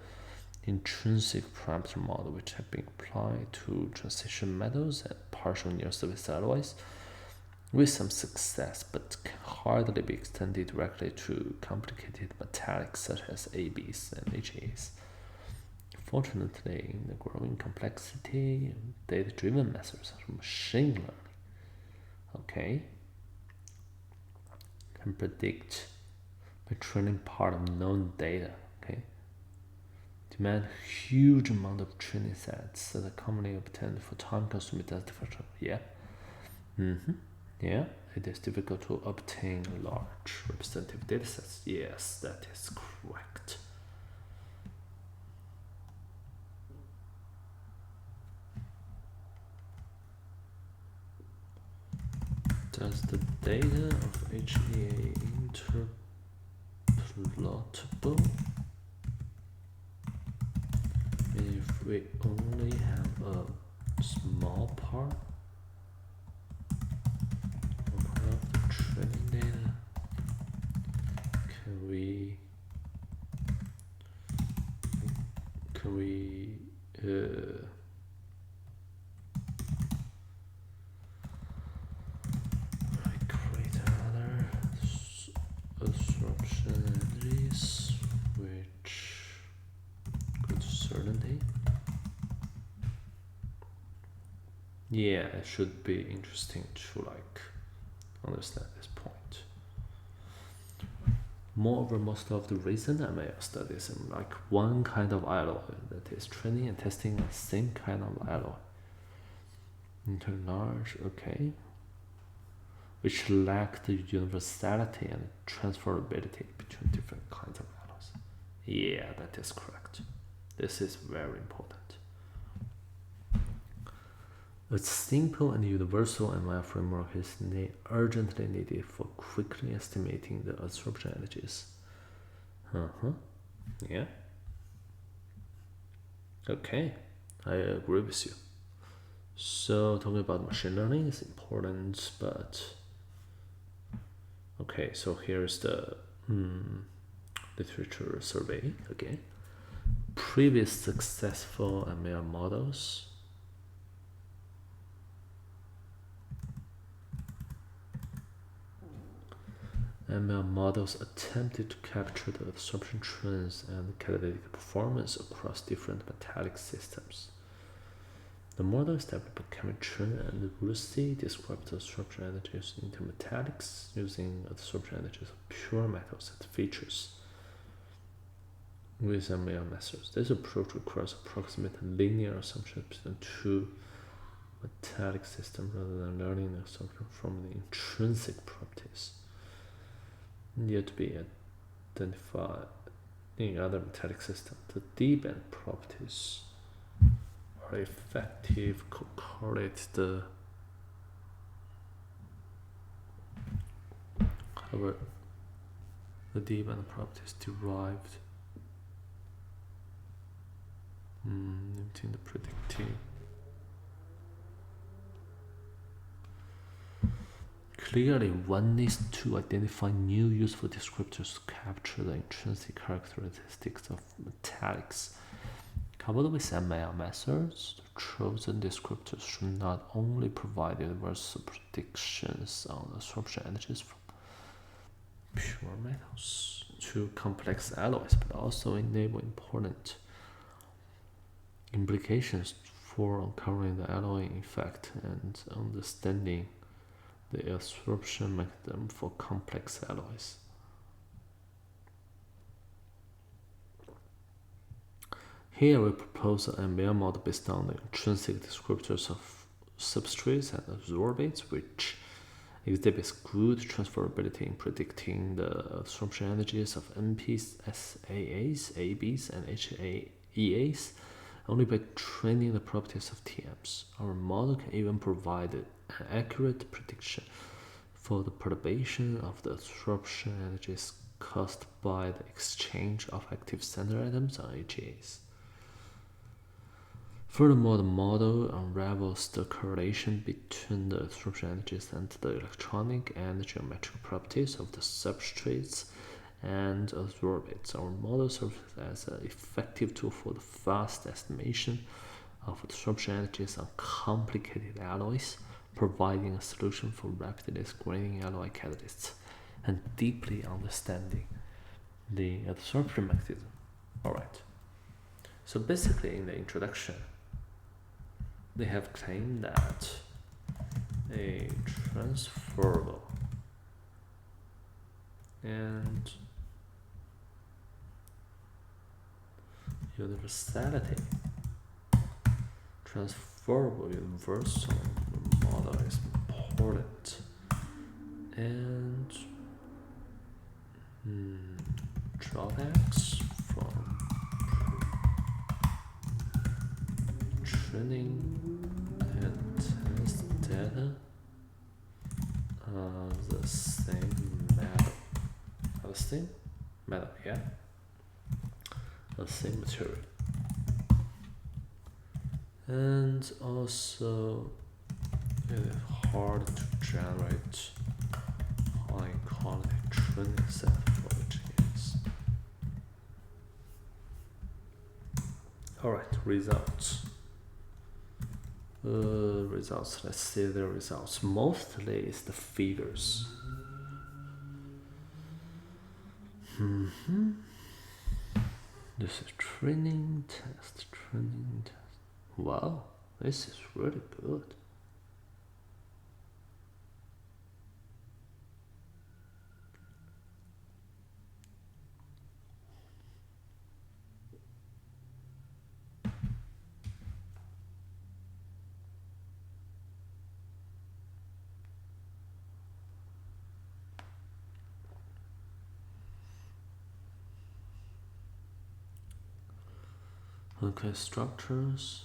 intrinsic parameter model, which have been applied to transition metals and partial near-surface alloys with some success, but can hardly be extended directly to complicated metallics such as ABs and HAs. Fortunately, in the growing complexity, data-driven methods of machine learning, can predict by training part of known data, demand huge amount of training sets that are commonly obtained for time-consuming data function. Yeah, it is difficult to obtain large representative data sets. Yes, that is correct. Does the data of HEA interpolable if we only have a small part of the training data? Can we create another absorption energies which good certainty? Yeah, it should be interesting to understand this point. Moreover, most of the recent MAL studies in one kind of alloy that is training and testing the same kind of alloy into large, which lack the universality and transferability between different kinds of alloys. Yeah, that is correct. This is very important. A simple and universal ML framework is urgently needed for quickly estimating the absorption energies Uh-huh. Yeah. Okay. I agree with you. So talking about machine learning is important, but okay, so here's the literature survey again. Previous successful ML models. ML models attempted to capture the absorption trends and catalytic performance across different metallic systems. The model established by Kevin Chen and Russi described the absorption energies into metallics using absorption energies of pure metals and features with ML methods. This approach requires approximate linear assumptions between two metallic systems rather than learning the assumption from the intrinsic properties yet to be identified in other metallic systems. The D-band properties are effective correlate however the D-band properties derived into the predicting. Clearly, one needs to identify new useful descriptors to capture the intrinsic characteristics of metallics. Coupled with ML methods, the chosen descriptors should not only provide universal predictions on absorption energies from pure metals to complex alloys, but also enable important implications for uncovering the alloying effect and understanding the absorption mechanism for complex alloys. Here we propose an ML model based on the intrinsic descriptors of substrates and absorbates, which exhibits good transferability in predicting the absorption energies of NPs, SAAs, ABs, and HAEAs only by training the properties of TMs. Our model can even provide an accurate prediction for the perturbation of the absorption energies caused by the exchange of active center atoms on HAs. Furthermore, the model unravels the correlation between the absorption energies and the electronic and geometric properties of the substrates and absorbates. Our model serves as an effective tool for the fast estimation of absorption energies on complicated alloys, providing a solution for rapidly screening alloy catalysts and deeply understanding the absorption mechanism. Alright, so basically in the introduction, they have claimed that a transferable and universality, transferable universal model is important, and drawbacks from training and test data are the same metal. The same metal, yeah. The same material. And also it is hard to generate high quality training set for GAs. Alright, results. Let's see the results. Mostly it's the figures. This is training test. Wow, this is really good. Okay, structures.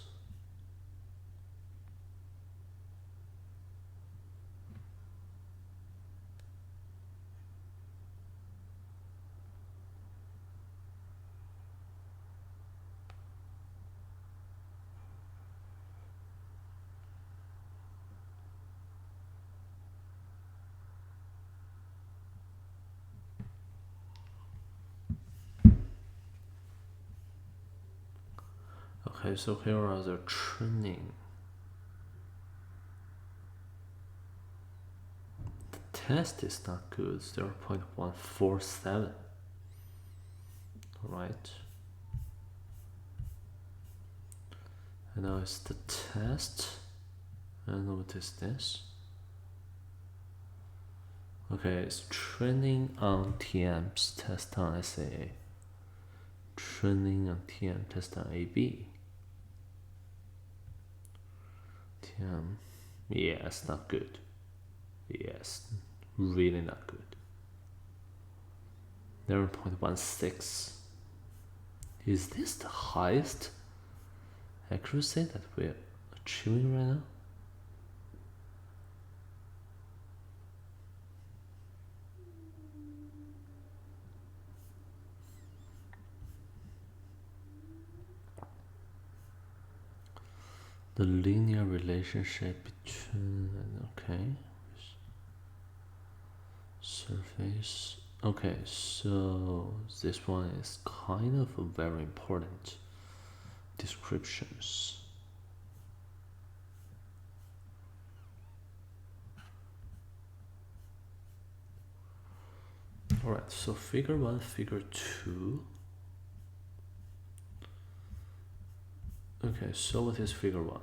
Okay, so here are the training. The test is not good, 0.147. Alright. And now it's the test. And what is this? Okay, it's training on TMs, test on SAA. Training on TM, test on AB. TM, yeah, it's not good. Yes, really not good. 0.16. Is this the highest accuracy that we're achieving right now? The linear relationship between, okay, surface. Okay, so this one is kind of a very important descriptions. Alright, so figure 1, figure 2. Okay, so what is figure 1?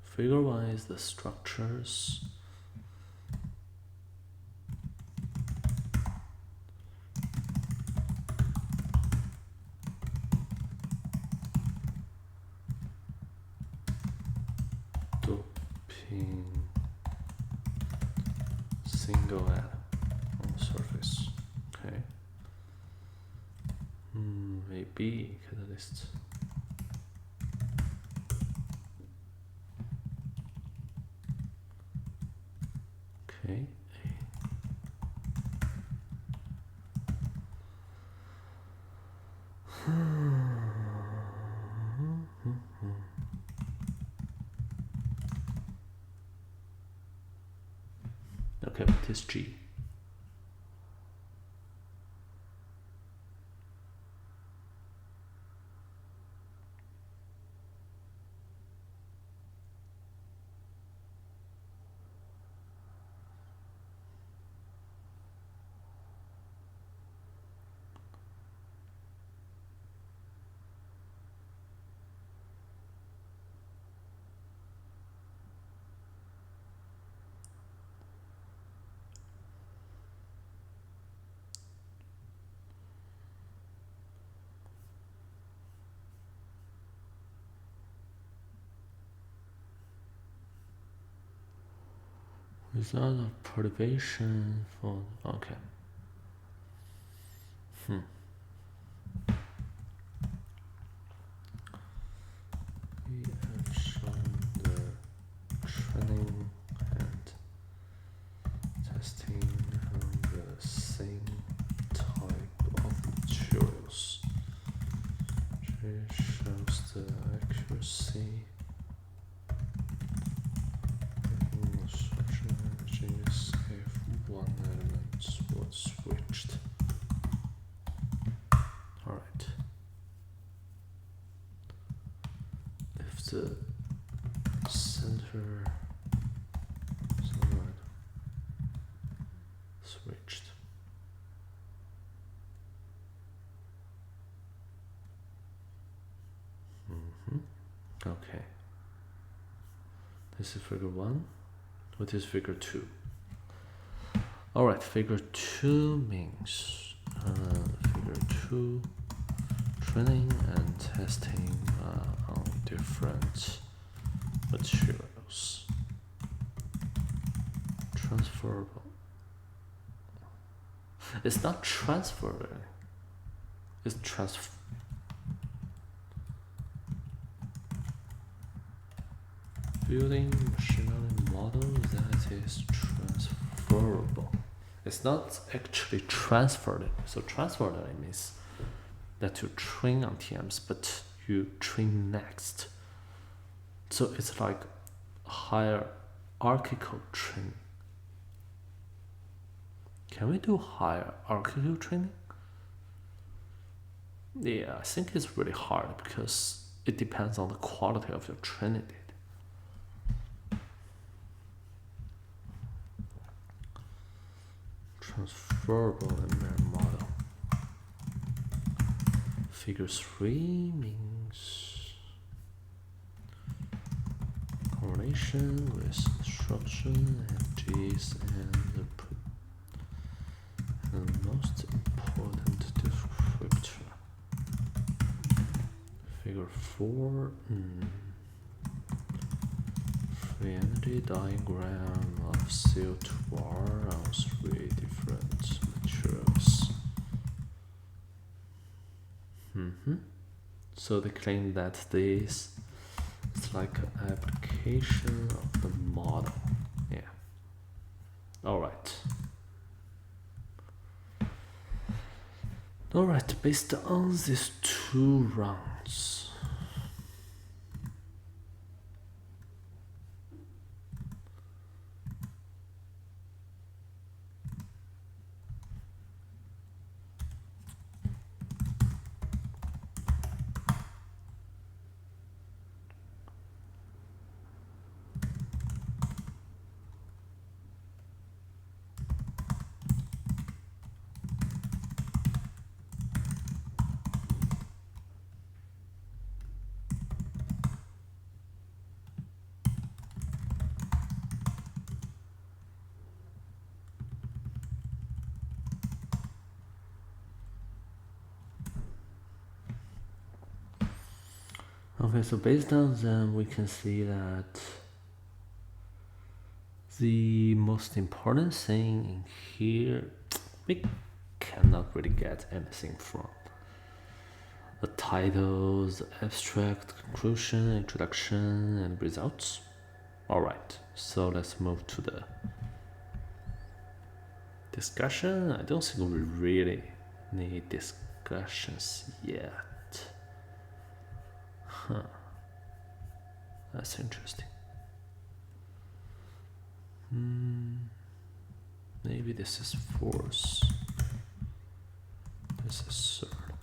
Figure 1 is the structures. Doping single atom on the surface. Okay. Maybe catalyst. Okay. Okay, what is G? Without a perturbation for, okay. We have shown the training and testing on the same type of materials. It shows the accuracy. If one element was switched. Alright. If the center switched. Okay. This is figure 1. What is figure 2? Alright, figure 2 means figure 2 training and testing on different materials. Transferable. It's not transferable. It's building machine learning model that is transferable. It's not actually transferred. So transferred means that you train on TMs, but you train next. So it's like hierarchical training. Can we do hierarchical training? Yeah, I think it's really hard because it depends on the quality of your training data. Transferable ML model. Figure 3 means correlation with instruction and G's and the most important descriptor. Figure 4, free energy diagram of CO2R on 3 different materials. So they claim that this is like an application of the model. Yeah. Alright. Alright, based on these 2 rounds. Okay, so based on them, we can see that the most important thing in here, we cannot really get anything from. The titles, the abstract, conclusion, introduction, and results. Alright, so let's move to the discussion. I don't think we really need discussions yet. Huh. That's interesting. Maybe this is 4th. This is 3rd.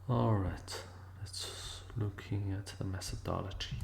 Alright, let's looking at the methodology.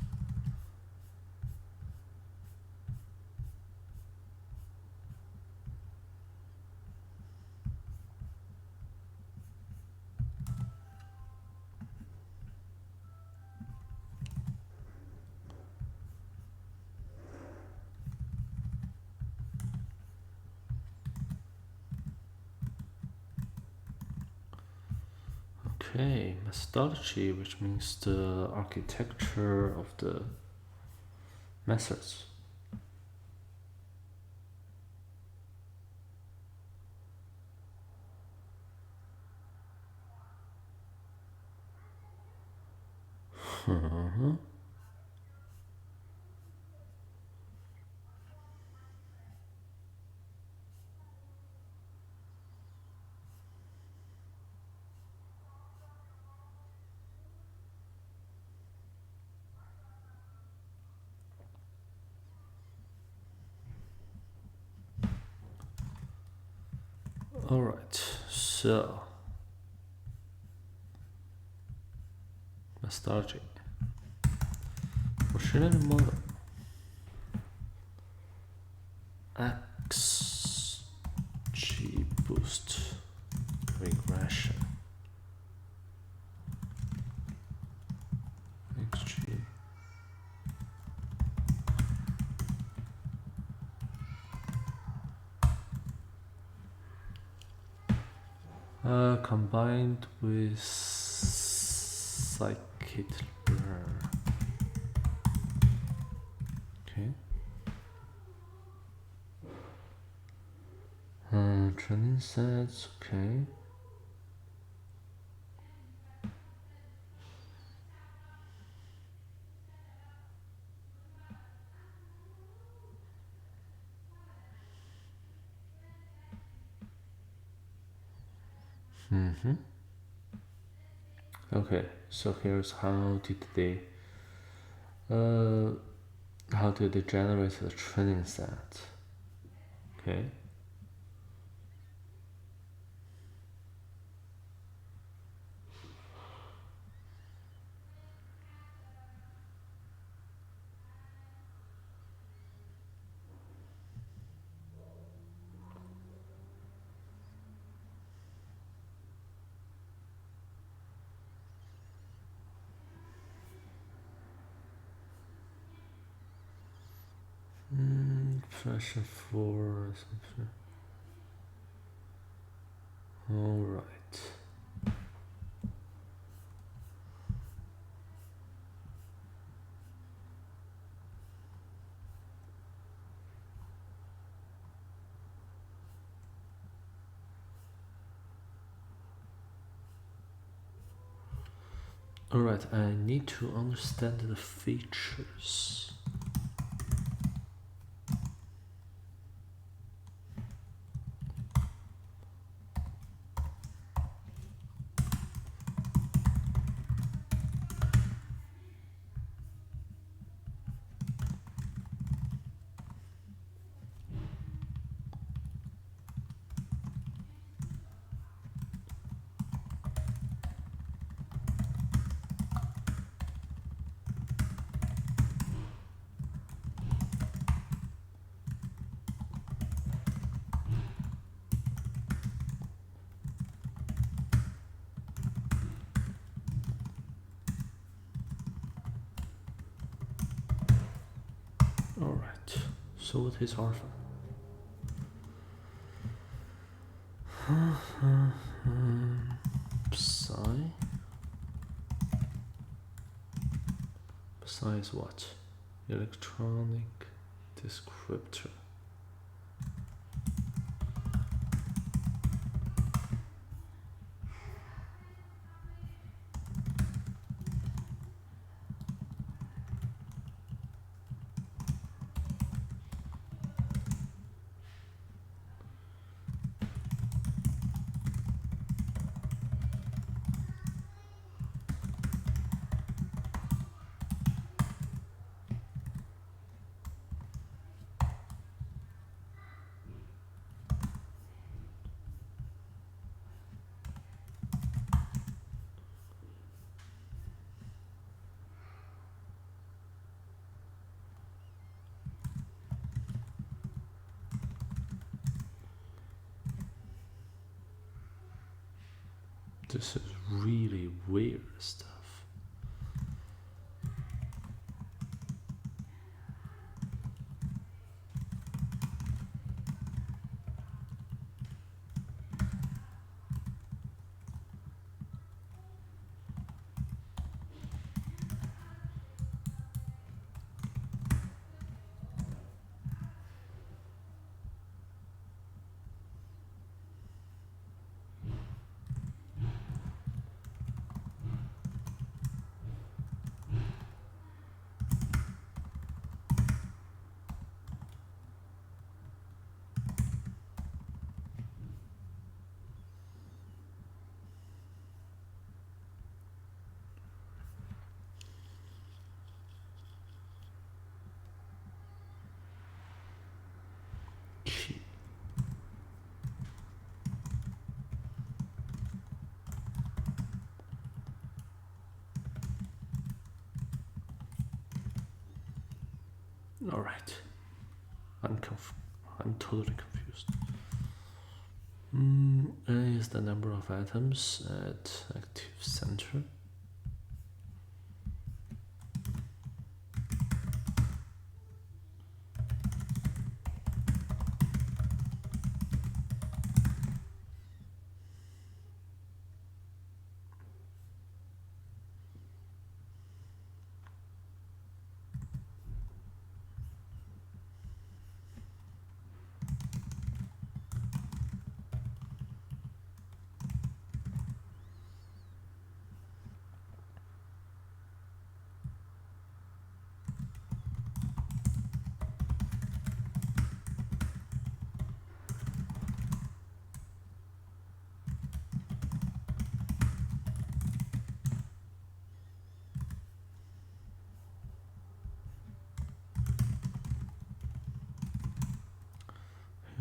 Okay, methodology, which means the architecture of the methods. Alright, so methodology. Machine learning model. XGBoost regression. XG. Combined with scikit-learn. Okay. Training sets. Okay. Okay, so here's how did they generate the training set. Okay, Pressure for something. All right. Alright, I need to understand the features. Alright, so what is alpha? Psi? Psi is what? Electronic descriptor. This is really weird stuff. All right, I'm totally confused. A is the number of atoms at active center.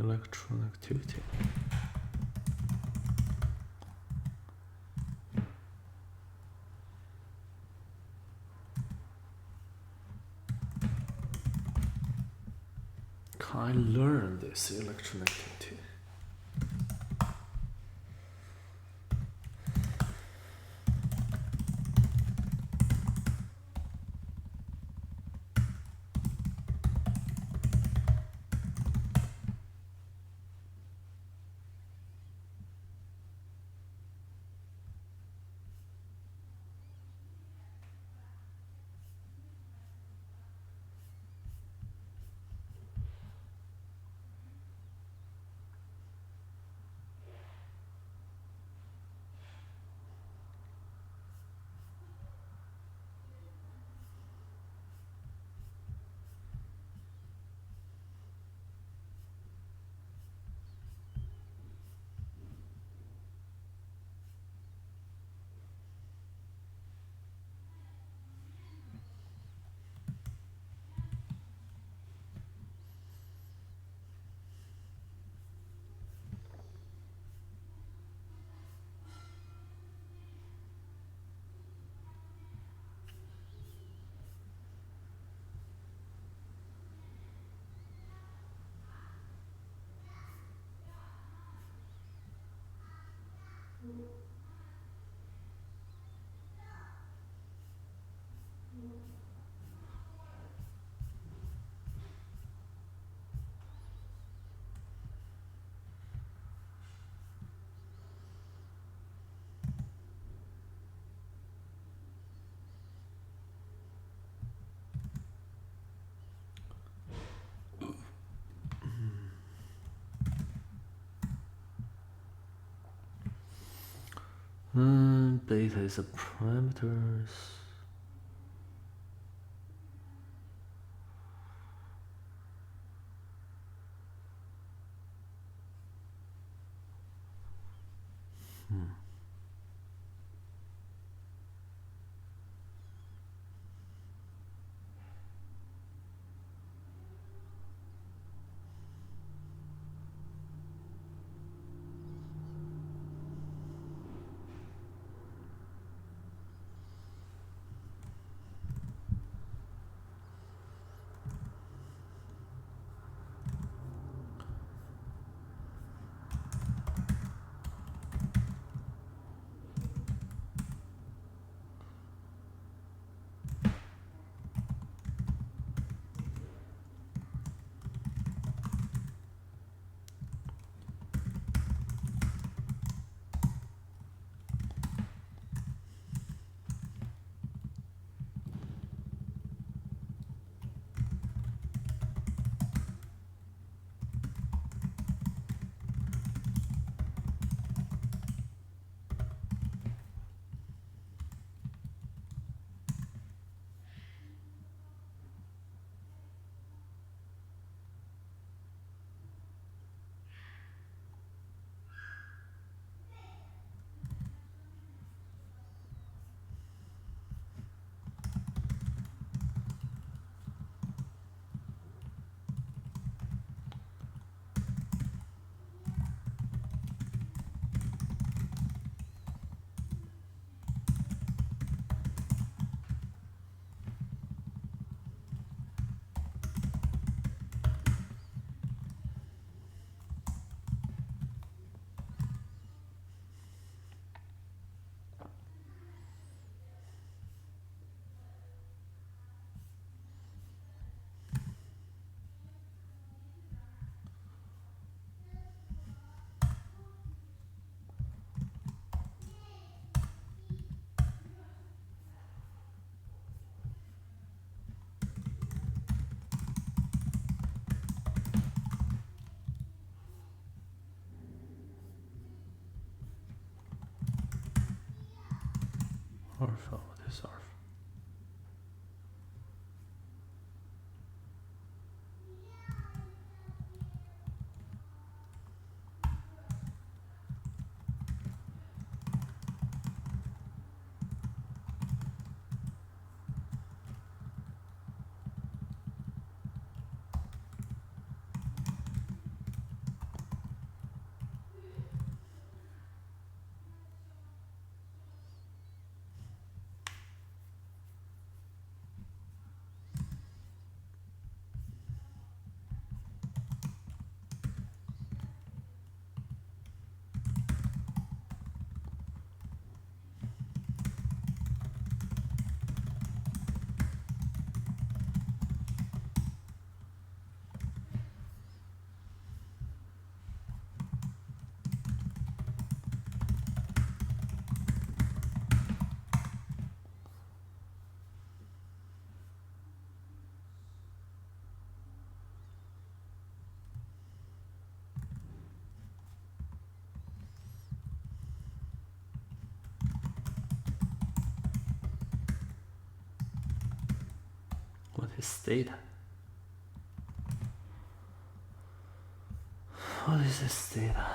Electron activity. Can I learn this electron activity? Beta is the parameters. Arf, oh, what is arf? What is theta? What is this theta?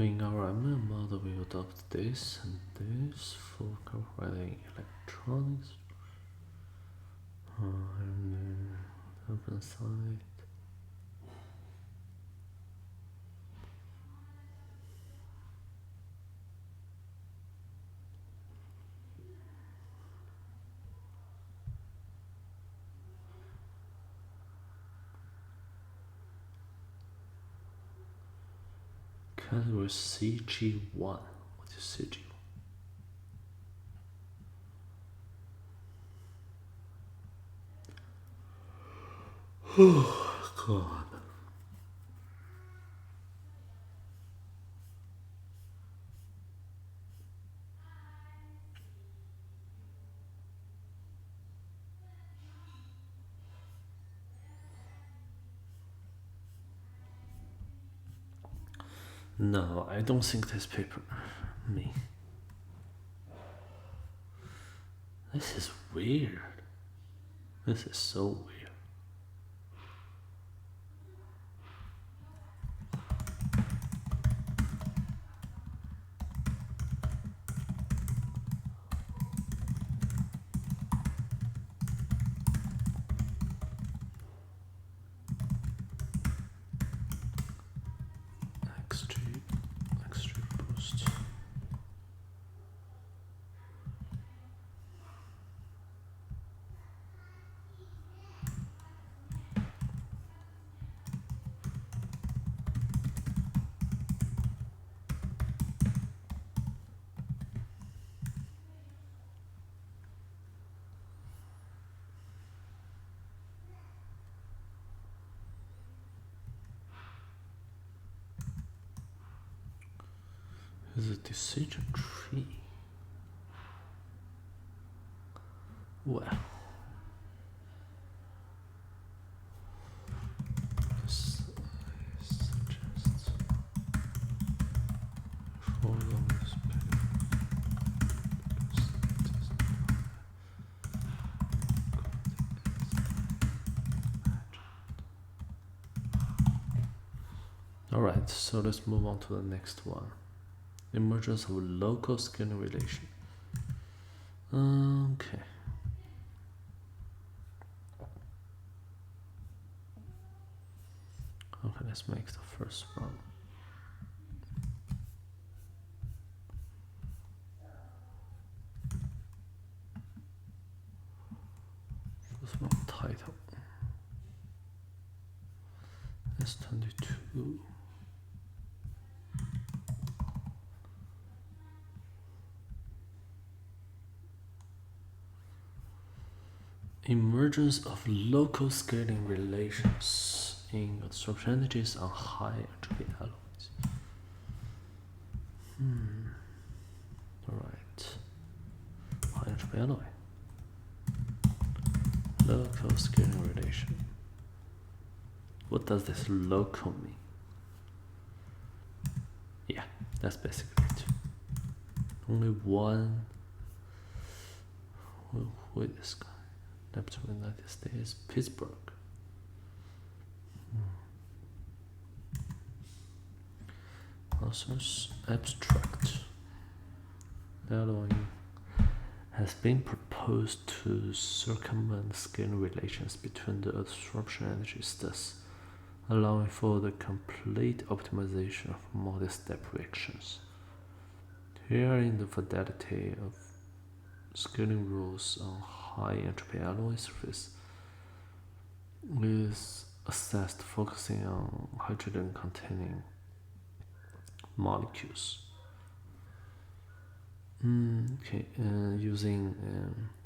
In our ML model, we adopt this and this for calculating electronics. And then open side. Category CG1. What is CG1? Oh, God. No, I don't think this paper. Me. This is weird. This is so weird. Extreme boost. Is a decision tree. Well, this suggests follow this paper because it is Alright, so let's move on to the next one. Emergence of local scaling relation. Okay. Okay, let's make the first one. First one title. S22. Emergence of local scaling relations in absorption energies on high-entropy alloys. Alright. High-entropy alloy. Local scaling relation. What does this local mean? Yeah, that's basically it. Only one. Who is this guy? Neptune, United States, Pittsburgh. Authors abstract. Alloying has been proposed to circumvent scaling relations between the absorption energies, thus allowing for the complete optimization of multi-step reactions. Here in the fidelity of scaling rules on high-entropy alloy surface is assessed focusing on hydrogen-containing molecules. Using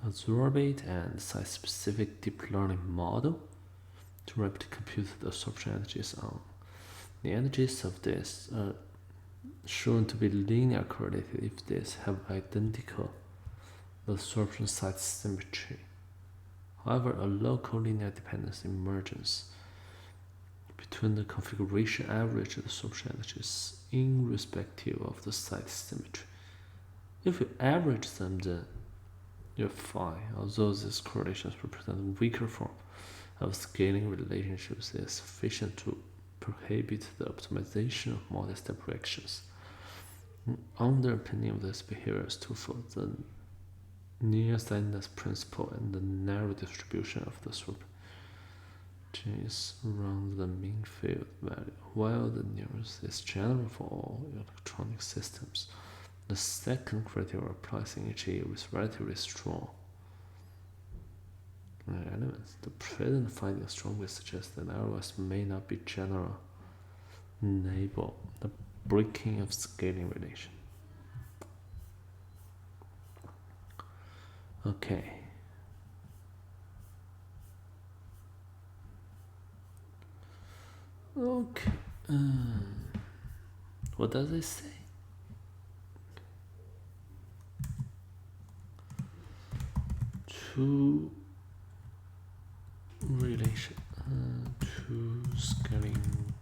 absorbate and site-specific deep learning model to rapidly compute the absorption energies on the energies of this are shown to be linear correlated if these have identical absorption site symmetry. However, a local linear dependence emerges between the configuration average absorption energies in respective of the site symmetry. If you average them, then you're fine, although these correlations represent a weaker form of scaling relationships, they are sufficient to prohibit the optimization of multi-step reactions Underpinning of this behavior is twofold: the nearsightedness principle and the narrow distribution of the surfaces around the mean field value. While the nearness is general for all electronic systems, the second criteria applies in HE with relatively strong elements. The present findings strongly suggest that LOS may not be general, enable the breaking of scaling relation. Okay. Okay. What does it say? To relation to scaling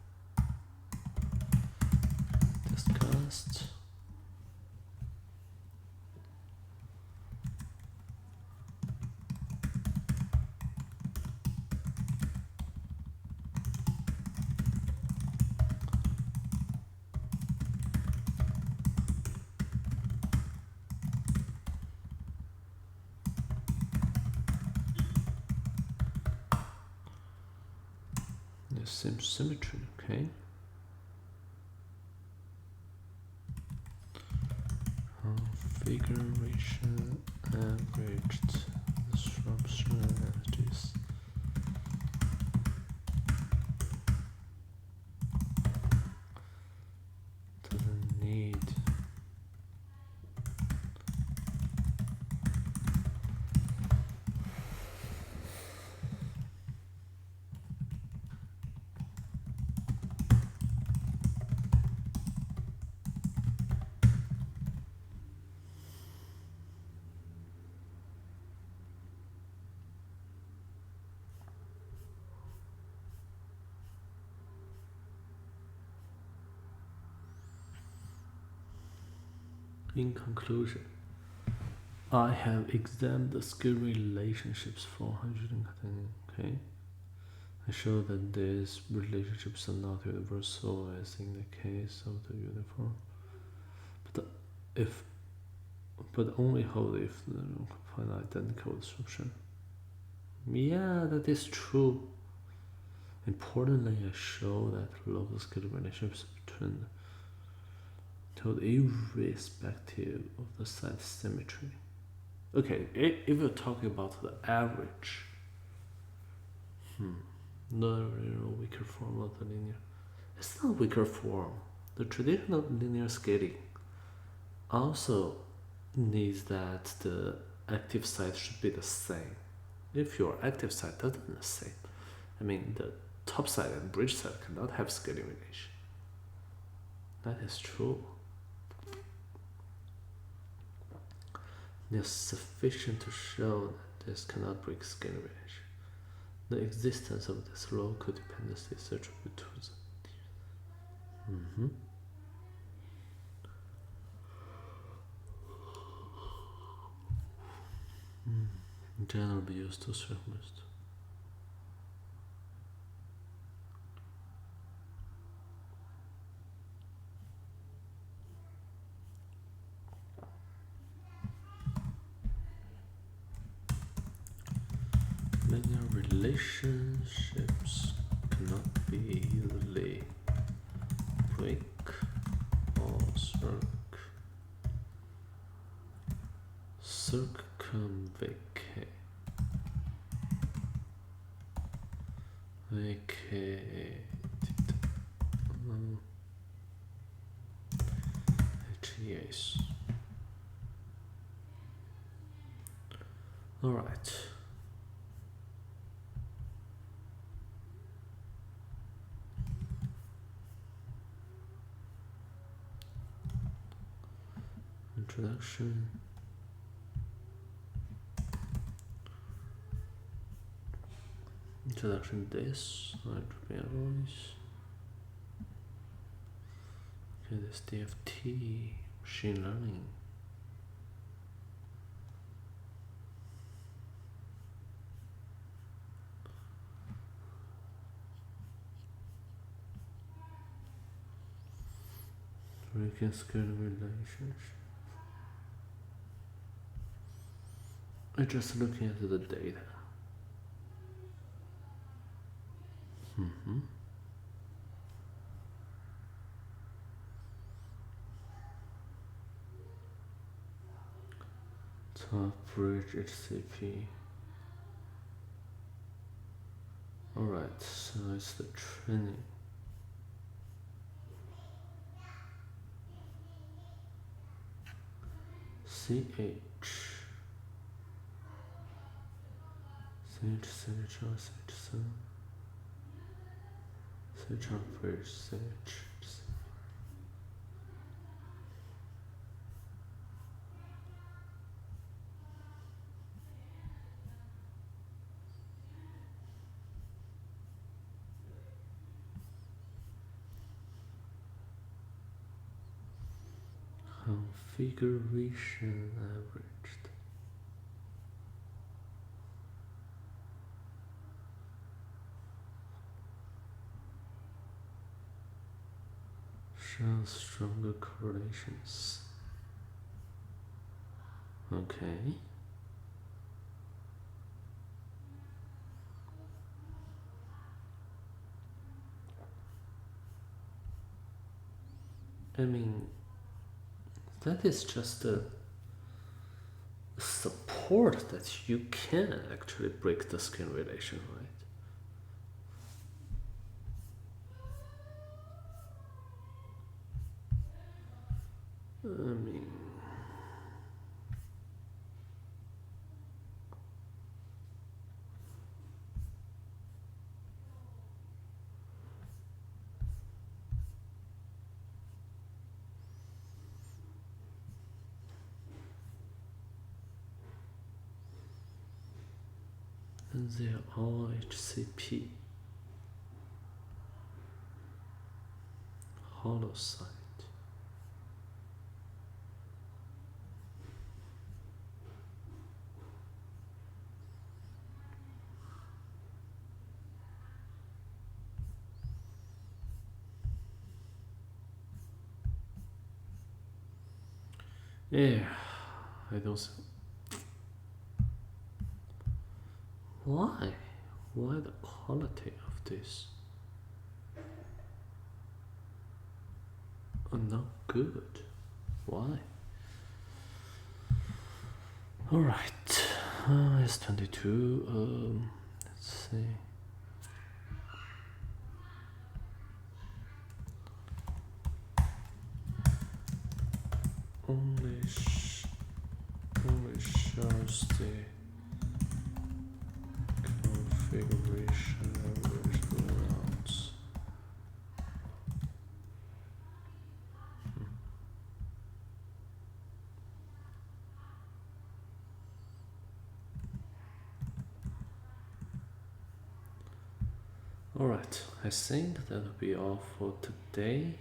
discussed. The same symmetry, okay. Configuration averaged disruption energies. Doesn't need In conclusion, I have examined the skill relationships for hydrogen containing. Okay, I show that these relationships are not universal as in the case of the uniform, but only hold if the find identical disruption. Yeah, that is true. Importantly, I show that local scale relationships between told irrespective of the site symmetry. Okay, if you're talking about the average, the weaker form of the linear, it's not weaker form. The traditional linear scaling also needs that the active site should be the same. If your active site doesn't the same, I mean the top side and bridge side cannot have scaling relation. That is true. It is sufficient to show that this cannot break scaling relation. The existence of this local dependency is attributed to the generally used to circumstance. Linear relationships cannot be easily break or circumvacate. Yes. All right. Introduction. Introduction to this High-Entropy Alloys. Okay, this DFT machine learning. Breaking scale relationship. I'm just looking at the data. Top bridge HCP. Alright, so it's the training. CH. CH on bridge, CH. Configuration averaged. Shows stronger correlations. Okay. I mean, that is just a support that you can actually break the skin relation, right? I mean, and they are all HCP. Hollow site. Yeah, I don't see. Why? Why the quality of this are not good? Why? Alright, it's 22. Let's see. Only shows the configuration average rounds. Alright, I think that'll be all for today.